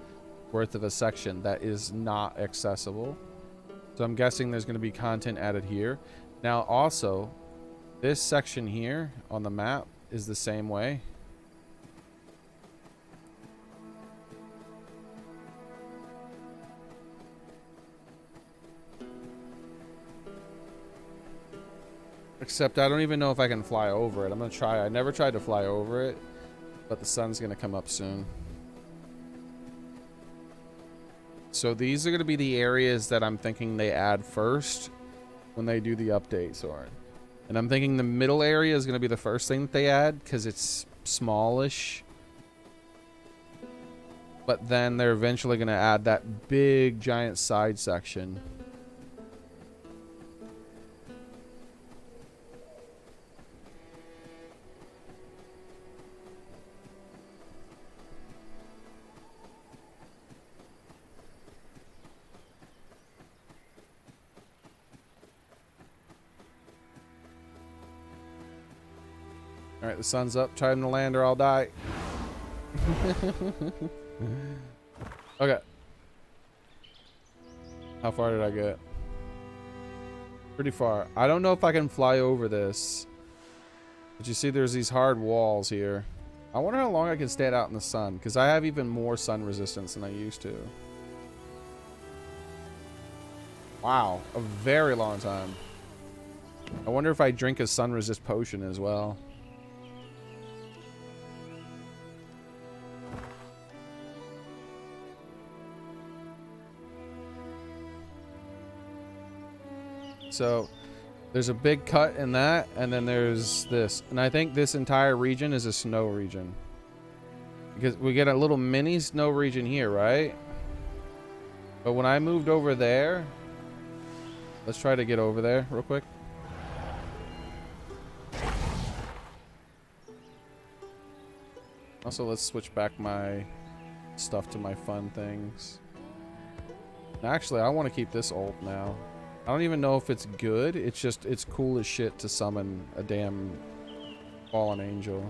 A: worth of a section that is not accessible. So I'm guessing there's going to be content added here. Now also, this section here on the map is the same way. Except I don't even know if I can fly over it. I'm going to try. I never tried to fly over it, but the sun's going to come up soon. So these are going to be the areas that I'm thinking they add first when they do the update, Soren. And I'm thinking the middle area is going to be the first thing that they add because it's smallish. But then they're eventually going to add that big giant side section. Alright, the sun's up. Time to land or I'll die. Okay. How far did I get? Pretty far. I don't know if I can fly over this. But you see there's these hard walls here. I wonder how long I can stand out in the sun. Because I have even more sun resistance than I used to. Wow. A very long time. I wonder if I drink a sun resist potion as well. So there's a big cut in that, and then there's this. And I think this entire region is a snow region. Because we get a little mini snow region here, right? But when I moved over there, let's try to get over there real quick. Also, let's switch back my stuff to my fun things. Actually, I want to keep this ult now. I don't even know if it's good. It's just, it's cool as shit to summon a damn fallen angel.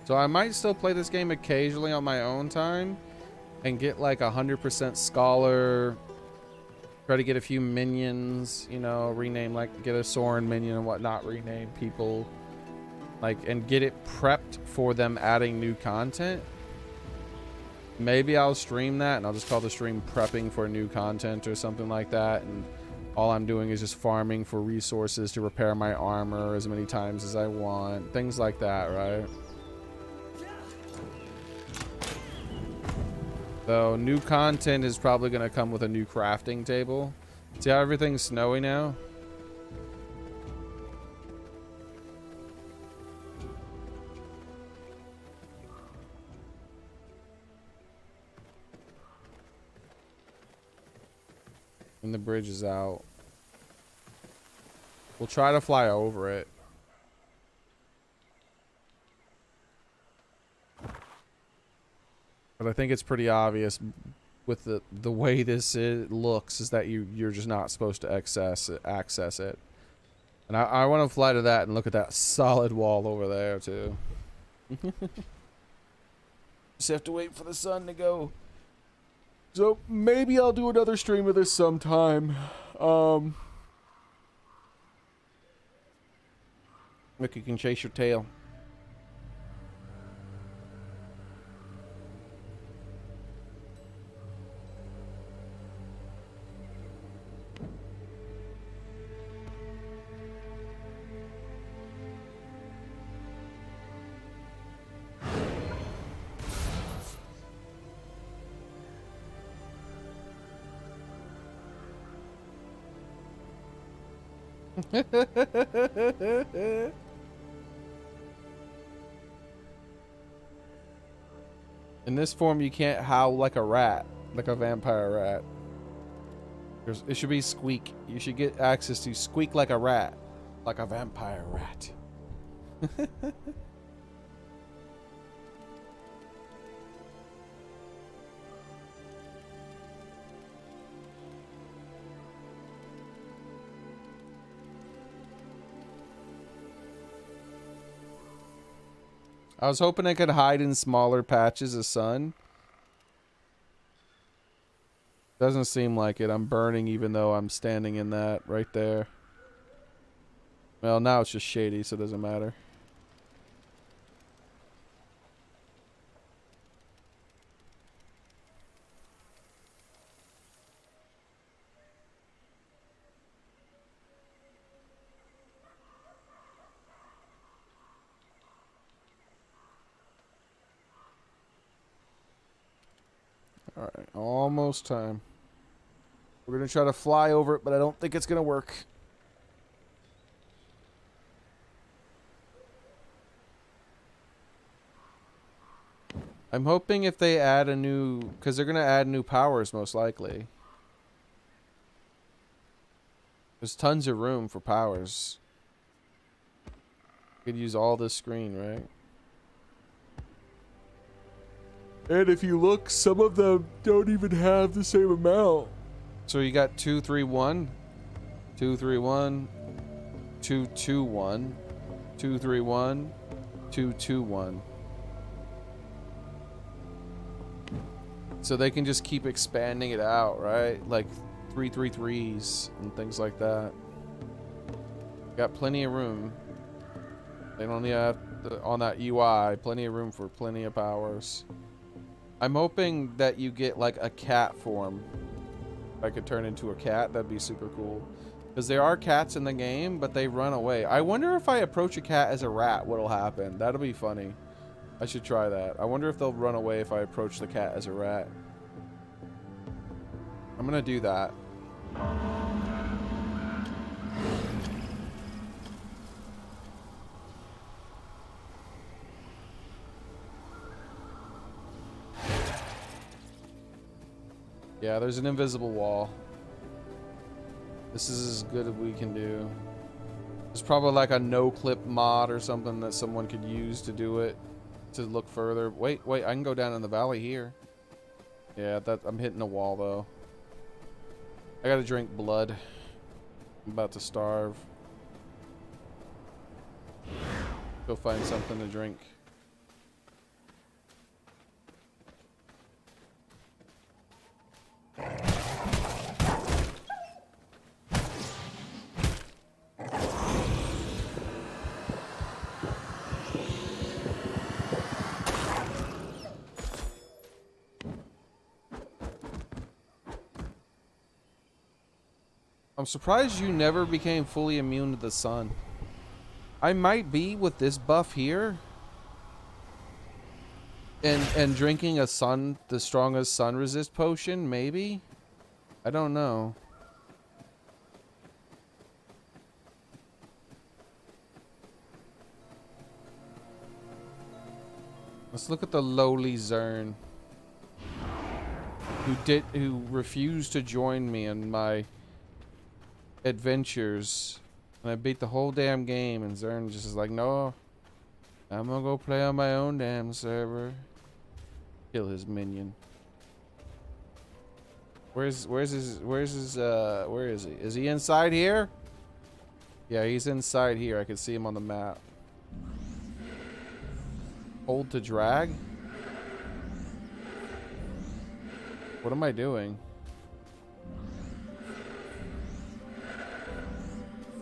A: So I might still play this game occasionally on my own time and get like 100% scholar, try to get a few minions, you know, rename, like get a Soren minion and whatnot, rename people. Like, and get it prepped for them adding new content. Maybe I'll stream that and I'll just call the stream prepping for new content or something like that. And all I'm doing is just farming for resources to repair my armor as many times as I want. Things like that, right? So new content is probably going to come with a new crafting table. See how everything's snowy now? And the bridge is out. We'll try to fly over it. But I think it's pretty obvious with the way this looks is that you're just not supposed to access it. And I want to fly to that and look at that solid wall over there too. Just have to wait for the sun to go. So maybe I'll do another stream of this sometime. Look, you can chase your tail. In this form, you can't howl like a rat, like a vampire rat. It should be squeak. You should get access to squeak like a rat, like a vampire rat. I was hoping I could hide in smaller patches of sun. Doesn't seem like it. I'm burning even though I'm standing in that right there. Well, now it's just shady, so it doesn't matter. Alright, almost time. We're gonna try to fly over it, but I don't think it's gonna work. I'm hoping if they add a new... Because they're gonna add new powers, most likely. There's tons of room for powers. You could use all this screen, right? And if you look, some of them don't even have the same amount. So you got 231, 231, 221, 231, 221. So they can just keep expanding it out, right? Like 333s and things like that. Got plenty of room. They don't have on that UI, plenty of room for plenty of powers. I'm hoping that you get like a cat form. If I could turn into a cat, that'd be super cool. Because there are cats in the game, but they run away. I wonder if I approach a cat as a rat, what'll happen. That'll be funny. I should try that. I wonder if they'll run away if I approach the cat as a rat. I'm gonna do that. Yeah, there's an invisible wall. This is as good as we can do. There's probably like a no-clip mod or something that someone could use to do it. To look further. Wait, I can go down in the valley here. Yeah, I'm hitting a wall though. I gotta drink blood. I'm about to starve. Go find something to drink. I'm surprised you never became fully immune to the sun. I might be with this buff here. And drinking the strongest sun resist potion, maybe? I don't know. Let's look at the lowly Xearrik. Who refused to join me in my adventures. And I beat the whole damn game, and Xearrik just is like, no, I'm gonna go play on my own damn server. Kill his minion. Where is he? Is he inside here? Yeah, he's inside here. I can see him on the map. Hold to drag? What am I doing?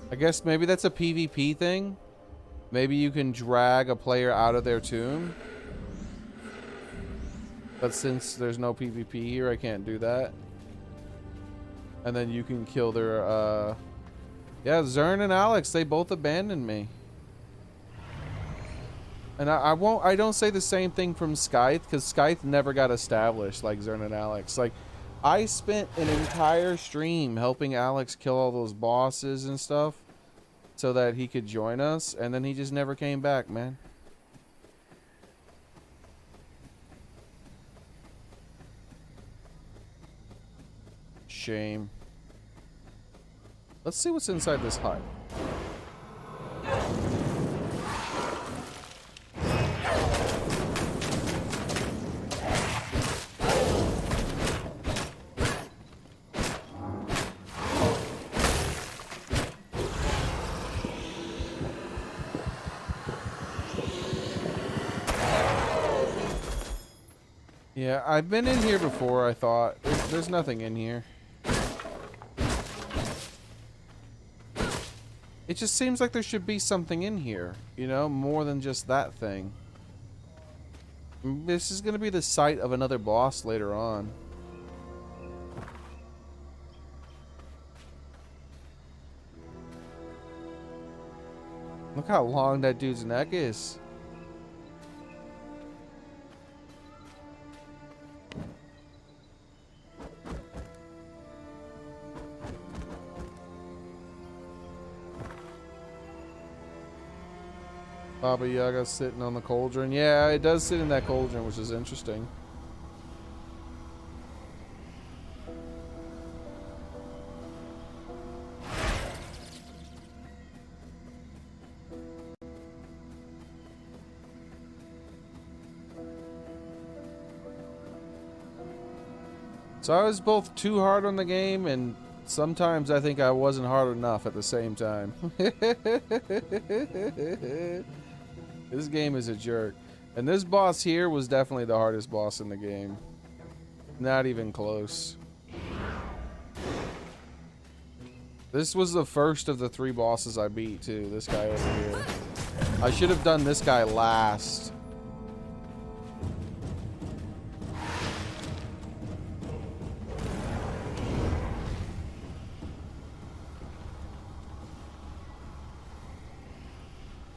A: I guess maybe that's a PvP thing. Maybe you can drag a player out of their tomb. But since there's no PvP here, I can't do that. And then you can kill their, yeah, Xearrik and Alex, they both abandoned me. And I don't say the same thing from Scythe, because Scythe never got established like Xearrik and Alex. Like, I spent an entire stream helping Alex kill all those bosses and stuff so that he could join us, and then he just never came back, man. Shame. Let's see what's inside this hut. Yeah, I've been in here before, I thought. There's nothing in here. It just seems like there should be something in here, you know, more than just that thing. This is going to be the site of another boss later on. Look how long that dude's neck is. Baba Yaga sitting on the cauldron. Yeah, it does sit in that cauldron, which is interesting. So I was both too hard on the game, and sometimes I think I wasn't hard enough at the same time. This game is a jerk. And this boss here was definitely the hardest boss in the game. Not even close. This was the first of the 3 bosses I beat, too. This guy over here. I should have done this guy last.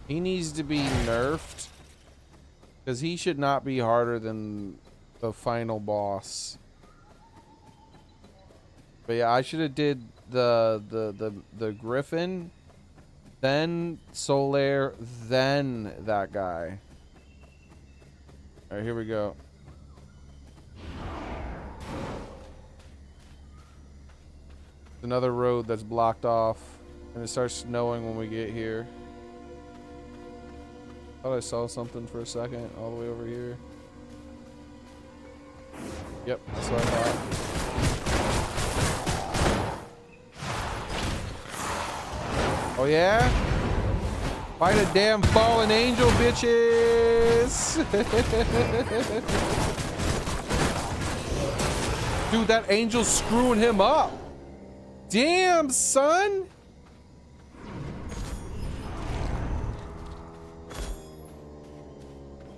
A: He needs to be nerfed, because he should not be harder than the final boss. But yeah, I should have did the Griffin, then Solaire, then that guy. All right, here we go. Another road that's blocked off, and it starts snowing when we get here. Thought I saw something for a second, all the way over here. Yep, that's what I thought. Oh yeah? Fight a damn fallen angel, bitches! Dude, that angel's screwing him up! Damn, son!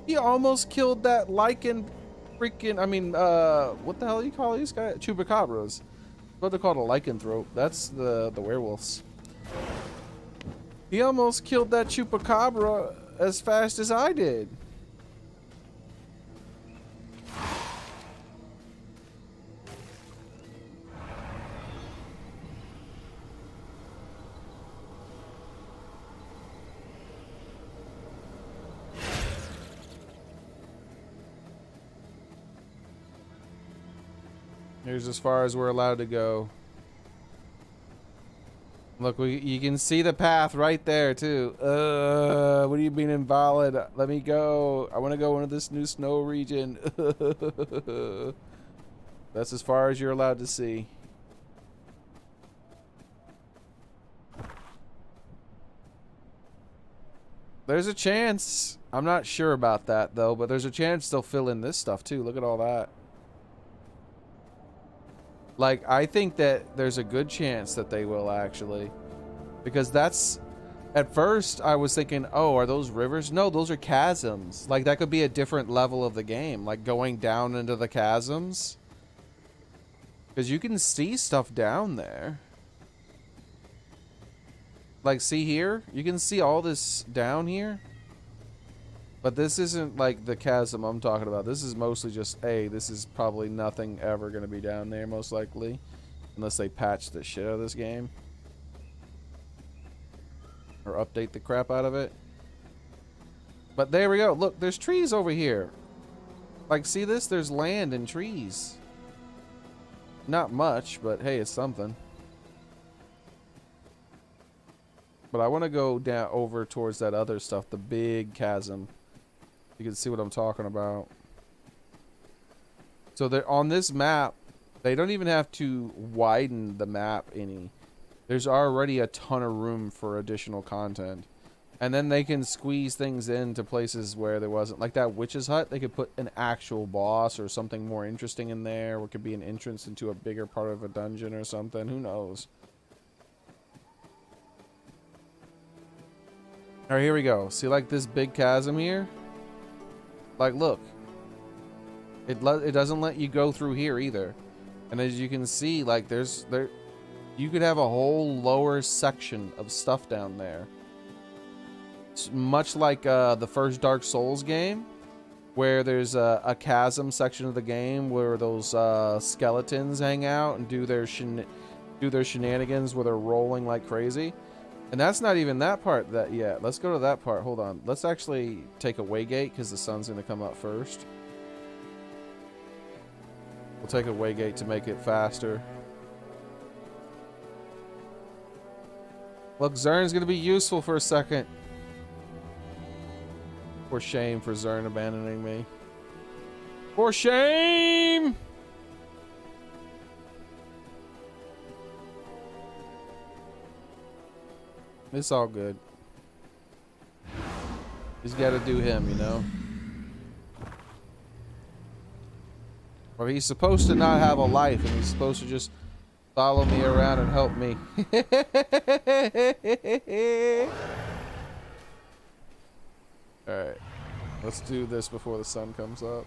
A: He almost killed that lichen freaking, I mean, what the hell do you call these guys? Chupacabras. What they call a lycanthrope. That's the werewolves. He almost killed that chupacabra as fast as I did. Here's as far as we're allowed to go. Look, you can see the path right there too. What do you mean invalid? Let me go. I want to go into this new snow region. That's as far as you're allowed to see. There's a chance. I'm not sure about that though, but there's a chance they'll fill in this stuff too. Look at all that. Like, I think that there's a good chance that they will actually. Because that's... At first, I was thinking, oh, are those rivers? No, those are chasms. Like, that could be a different level of the game. Like, going down into the chasms. Because you can see stuff down there. Like, see here? You can see all this down here. But this isn't like the chasm I'm talking about. This is mostly just, hey, this is probably nothing ever going to be down there, most likely. Unless they patch the shit out of this game. Or update the crap out of it. But there we go. Look, there's trees over here. Like, see this? There's land and trees. Not much, but hey, it's something. But I want to go down over towards that other stuff, the big chasm. You can see what I'm talking about. So they're on this map, they don't even have to widen the map any. There's already a ton of room for additional content. And then they can squeeze things into places where there wasn't. Like that witch's hut, they could put an actual boss or something more interesting in there. Or it could be an entrance into a bigger part of a dungeon or something. Who knows? Alright, here we go. See like this big chasm here? Like, look. It doesn't let you go through here either. And as you can see, like, you could have a whole lower section of stuff down there. It's much like the first Dark Souls game, where there's a chasm section of the game where those skeletons hang out and do their shenanigans where they're rolling like crazy. And that's not even that part that yet. Let's go to that part. Hold on. Let's actually take a waygate because the sun's going to come up first. We'll take a waygate to make it faster. Look, Xearn's going to be useful for a second. For shame for Xearn abandoning me. For shame! It's all good. He's got to do him, you know? Or he's supposed to not have a life, and he's supposed to just follow me around and help me. Alright. Let's do this before the sun comes up.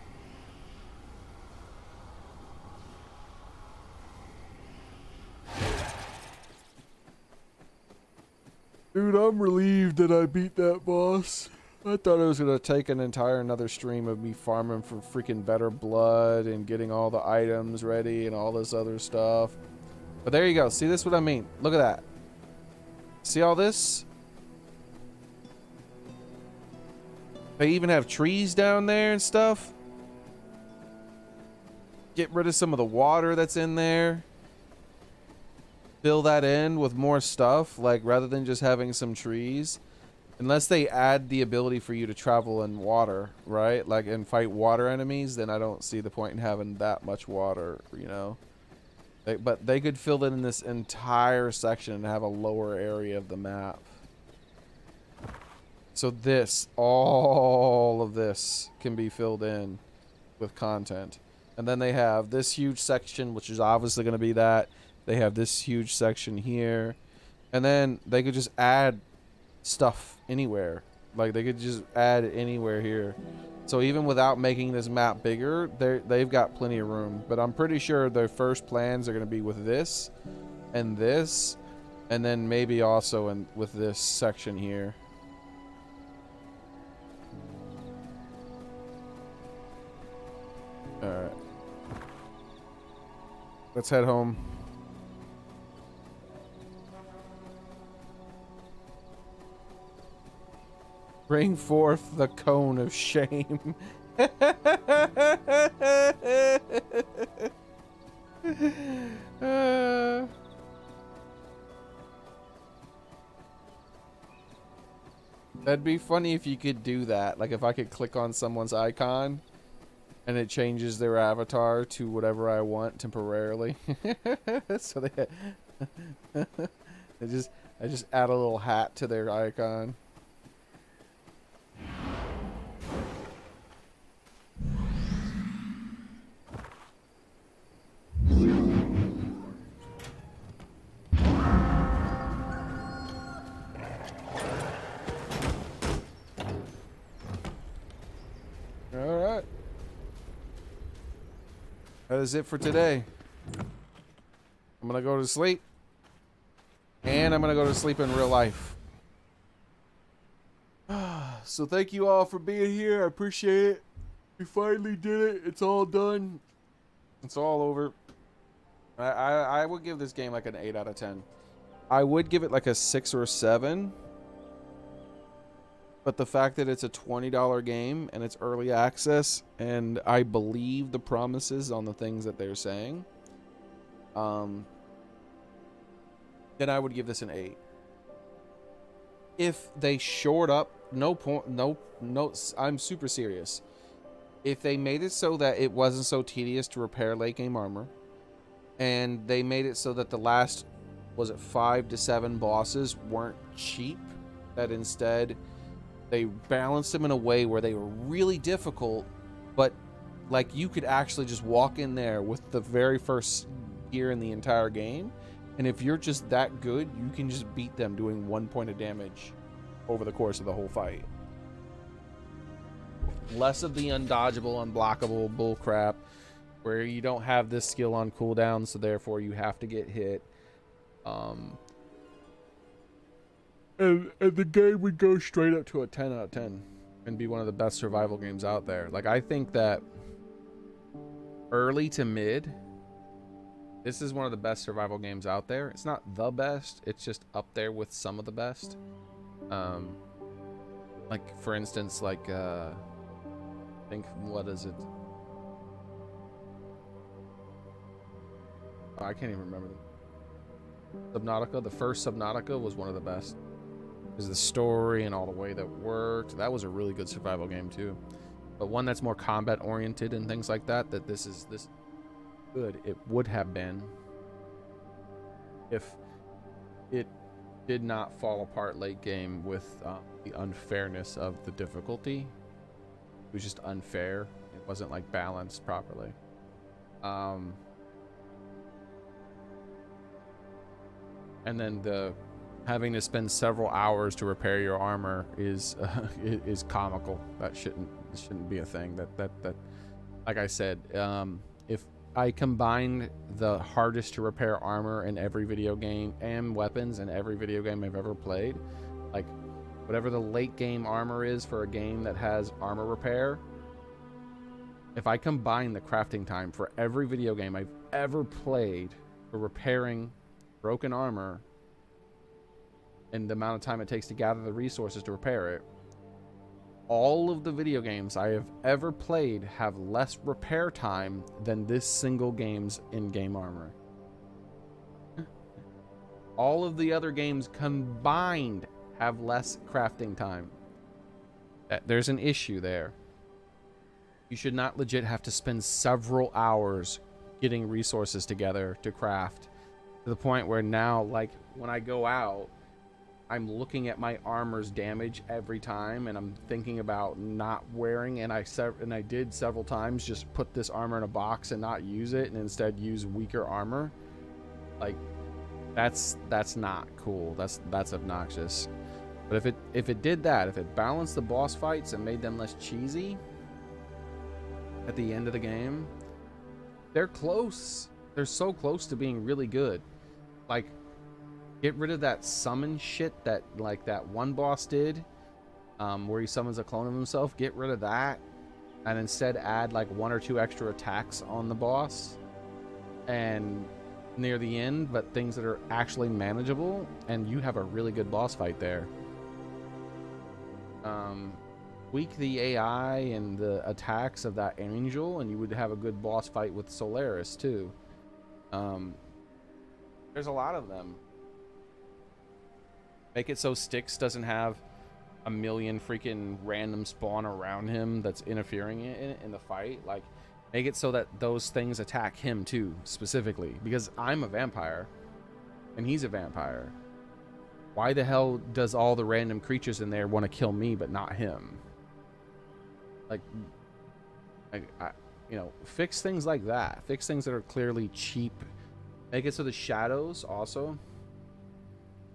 A: Dude, I'm relieved that I beat that boss. I thought it was going to take an entire another stream of me farming for freaking better blood and getting all the items ready and all this other stuff. But there you go. See, this is what I mean. Look at that. See all this? They even have trees down there and stuff. Get rid of some of the water that's in there. Fill that in with more stuff, like rather than just having some trees. Unless they add the ability for you to travel in water, right? Like, and fight water enemies, then I don't see the point in having that much water, you know? But they could fill in this entire section and have a lower area of the map. So this, all of this can be filled in with content. And then they have this huge section, which is obviously going to be that. They have this huge section here. And then they could just add stuff anywhere. Like, they could just add anywhere here. So even without making this map bigger, they've got plenty of room. But I'm pretty sure their first plans are going to be with this. And then maybe also with this section here. Alright. Let's head home. Bring forth the cone of shame. That'd be funny if you could do that. Like if I could click on someone's icon and it changes their avatar to whatever I want temporarily. So I just add a little hat to their icon. Alright. That is it for today. I'm gonna go to sleep. And I'm gonna go to sleep in real life. So thank you all for being here. I appreciate it. We finally did it. It's all done. It's all over. I would give this game like an 8 out of 10. I would give it like a 6 or a 7. But the fact that it's a $20 game and it's early access and I believe the promises on the things that they're saying, then I would give this an 8. If they shored up, no, I'm super serious. If they made it so that it wasn't so tedious to repair late game armor, and they made it so that the last, was it 5 to 7 bosses weren't cheap, that instead they balanced them in a way where they were really difficult, but like you could actually just walk in there with the very first gear in the entire game, and if you're just that good, you can just beat them doing 1 point of damage over the course of the whole fight. Less of the undodgeable, unblockable bullcrap where you don't have this skill on cooldown, so therefore you have to get hit. And the game would go straight up to a 10 out of 10 and be one of the best survival games out there. Like, I think that early to mid This is one of the best survival games out there. It's not the best. It's just up there with some of the best. Like for instance, like I think, what is it? Oh, I can't even remember. Subnautica. The first Subnautica was one of the best. Because the story and all the way that worked. That was a really good survival game too. But one that's more combat oriented and things like that. That this good. It would have been if it did not fall apart late game with the unfairness of the difficulty. It was just unfair. It wasn't like balanced properly. And then the having to spend several hours to repair your armor is comical. That shouldn't be a thing. That like I said, if I combined the hardest to repair armor in every video game and weapons in every video game I've ever played, like whatever the late game armor is for a game that has armor repair, if I combine the crafting time for every video game I've ever played for repairing broken armor and the amount of time it takes to gather the resources to repair it, all of the video games I have ever played have less repair time than this single game's in-game armor. All of the other games combined have less crafting time. There's an issue there. You should not legit have to spend several hours getting resources together to craft, to the point where now, like, when I go out, I'm looking at my armor's damage every time, and I'm thinking about not wearing, and I did several times just put this armor in a box and not use it, and instead use weaker armor. Like, that's not cool. That's obnoxious. But if it did that, if it balanced the boss fights and made them less cheesy at the end of the game, they're close. They're so close to being really good. Like, get rid of that summon shit that like that one boss did, where he summons a clone of himself. Get rid of that, and instead add like 1 or 2 extra attacks on the boss and near the end, but things that are actually manageable, and you have a really good boss fight there. Tweak the AI and the attacks of that angel, and you would have a good boss fight with Solaris too. There's a lot of them. Make it so Styx doesn't have a million freaking random spawn around him that's interfering in the fight. Like, make it so that those things attack him too, specifically. Because I'm a vampire, and he's a vampire. Why the hell does all the random creatures in there want to kill me, but not him? Like, you know, fix things like that. Fix things that are clearly cheap. Make it so the shadows also...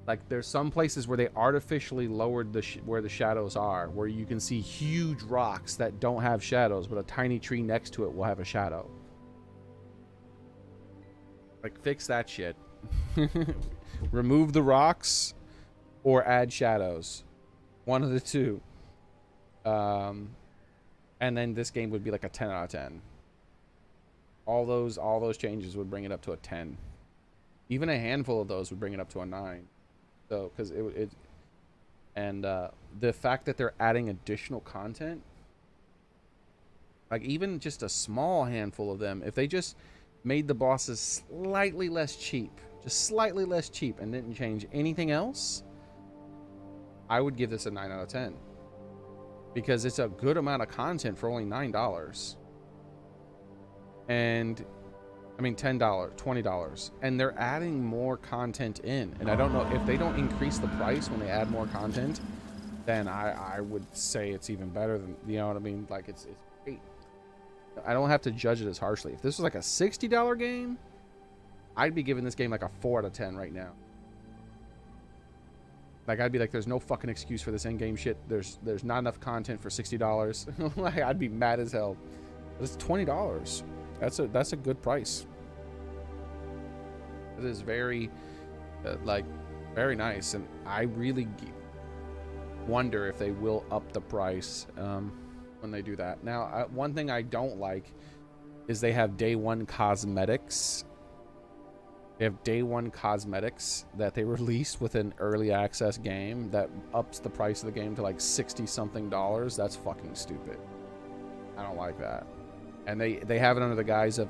A: Like, there's some places where they artificially lowered where the shadows are, where you can see huge rocks that don't have shadows, but a tiny tree next to it will have a shadow. Like, fix that shit. Remove the rocks or add shadows. One of the two. And then this game would be like a 10 out of 10. All those changes would bring it up to a 10. Even a handful of those would bring it up to a 9. So, because the fact that they're adding additional content, like even just a small handful of them, if they just made the bosses slightly less cheap, just slightly less cheap, and didn't change anything else, I would give this a 9 out of 10. Because it's a good amount of content for only $9. And I mean, $10, $20, and they're adding more content in. And I don't know if they don't increase the price when they add more content, then I would say it's even better than, you know what I mean? Like, it's great. I don't have to judge it as harshly. If this was like a $60 game, I'd be giving this game like a 4 out of 10 right now. Like, I'd be like, there's no fucking excuse for this in-game shit. There's not enough content for $60. Like, I'd be mad as hell. But it's $20. That's a good price. It is very, like, very nice, and I really wonder if they will up the price when they do that. Now, one thing I don't like is they have day one cosmetics They have day one cosmetics that they released with an early access game that ups the price of the game to like 60 something dollars. That's fucking stupid. I don't like that. And they have it under the guise of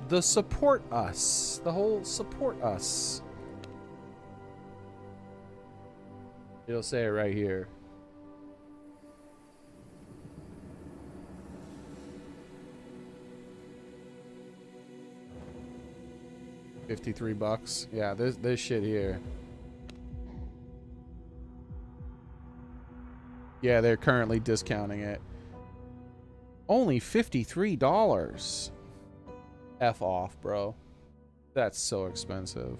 A: the support us. The whole support us. It'll say it right here. $53. Yeah, this shit here. Yeah, they're currently discounting it. Only $53. F off, bro. That's so expensive.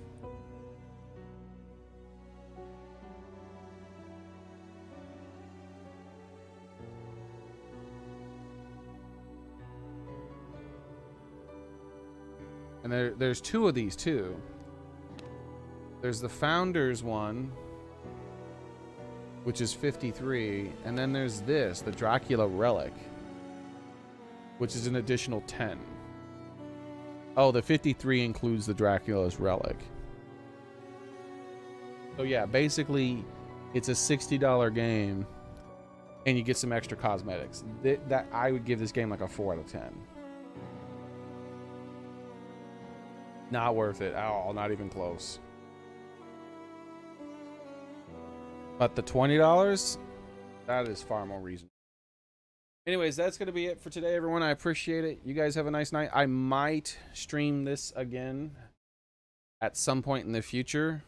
A: And there's two of these too. There's the Founders one, which is 53, and then there's this, the Dracula Relic, which is an additional 10. Oh, the 53 includes the Dracula's Relic. So yeah, basically, it's a $60 game, and you get some extra cosmetics. That I would give this game like a 4 out of 10. Not worth it at all, not even close. But the $20, that is far more reasonable. Anyways, that's going to be it for today, everyone. I appreciate it. You guys have a nice night. I might stream this again at some point in the future,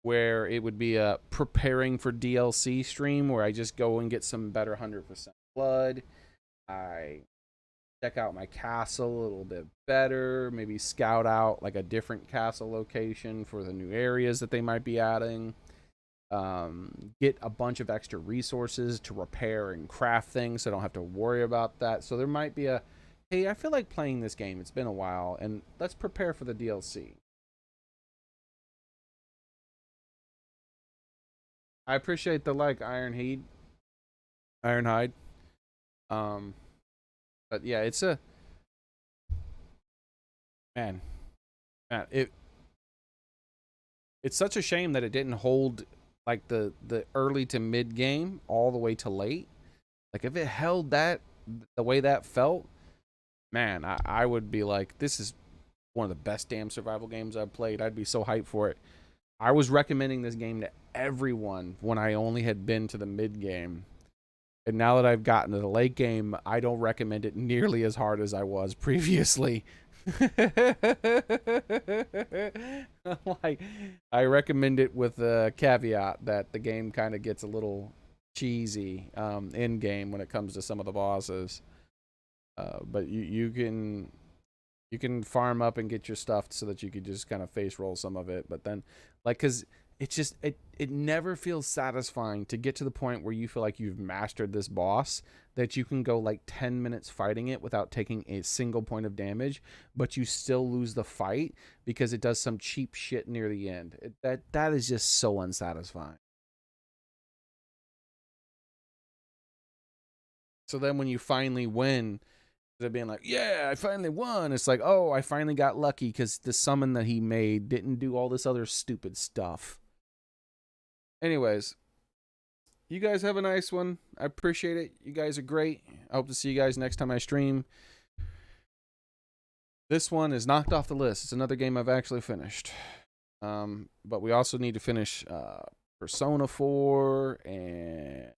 A: where it would be a preparing for DLC stream where I just go and get some better 100% blood. I check out my castle a little bit better, maybe scout out like a different castle location for the new areas that they might be adding. Get a bunch of extra resources to repair and craft things so I don't have to worry about that. So there might be a, hey, I feel like playing this game, it's been a while, and let's prepare for the DLC. I appreciate the like, Ironhide. But yeah, it's a man, it's such a shame that it didn't hold like the early to mid game all the way to late. Like if it held that the way that felt, man, I would be like, this is one of the best damn survival games I've played. I'd be so hyped for it. I was recommending this game to everyone when I only had been to the mid game. And now that I've gotten to the late game, I don't recommend it nearly as hard as I was previously. Like, I recommend it with a caveat that the game kind of gets a little cheesy in game when it comes to some of the bosses. But you can farm up and get your stuff so that you could just kind of face roll some of it. But then, like, because it's just it never feels satisfying to get to the point where you feel like you've mastered this boss, that you can go like 10 minutes fighting it without taking a single point of damage, but you still lose the fight because it does some cheap shit near the end. That is just so unsatisfying. So then when you finally win, they're being like, yeah, I finally won. It's like, oh, I finally got lucky because the summon that he made didn't do all this other stupid stuff. Anyways, you guys have a nice one. I appreciate it. You guys are great. I hope to see you guys next time I stream. This one is knocked off the list. It's another game I've actually finished. But we also need to finish Persona 4 and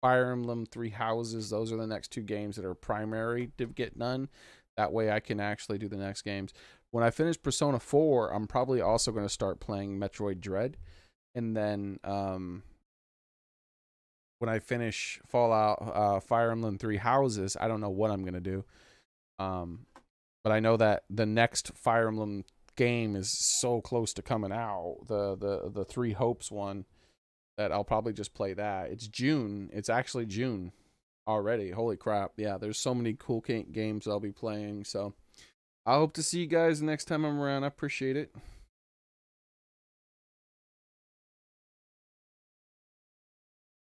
A: Fire Emblem 3 Houses. Those are the next two games that are primary to get done. That way I can actually do the next games. When I finish Persona 4, I'm probably also going to start playing Metroid Dread. And then when I finish Fallout, Fire Emblem 3 Houses, I don't know what I'm going to do. But I know that the next Fire Emblem game is so close to coming out, the Three Hopes one, that I'll probably just play that. It's June. It's actually June already. Holy crap. Yeah, there's so many cool games I'll be playing. So I hope to see you guys next time I'm around. I appreciate it.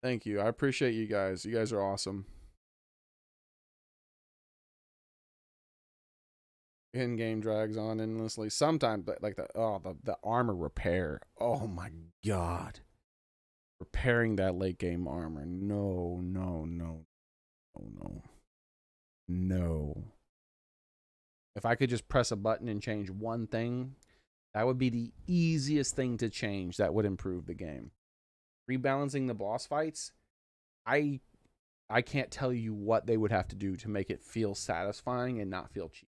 A: Thank you. I appreciate you guys. You guys are awesome. In-game drags on endlessly. Sometimes, but like the armor repair. Oh my god. Repairing that late game armor. No, no, no, no, no. No. If I could just press a button and change one thing, that would be the easiest thing to change that would improve the game. Rebalancing the boss fights, I can't tell you what they would have to do to make it feel satisfying and not feel cheap.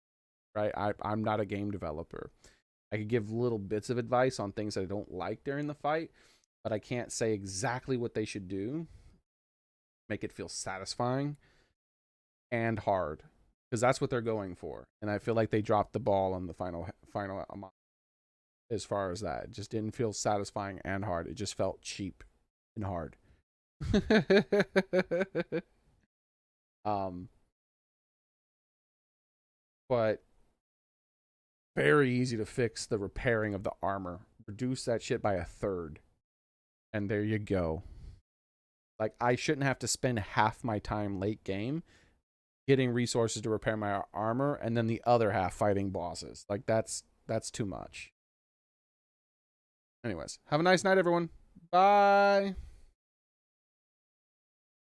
A: Right? I'm not a game developer. I could give little bits of advice on things that I don't like during the fight, but I can't say exactly what they should do. Make it feel satisfying and hard, because that's what they're going for. And I feel like they dropped the ball on the final as far as that. It just didn't feel satisfying and hard. It just felt cheap and hard. But very easy to fix the repairing of the armor. Reduce that shit by 1/3. And there you go. Like, I shouldn't have to spend half my time late game getting resources to repair my armor and then the other half fighting bosses. Like, that's too much. Anyways, have a nice night, everyone. Bye.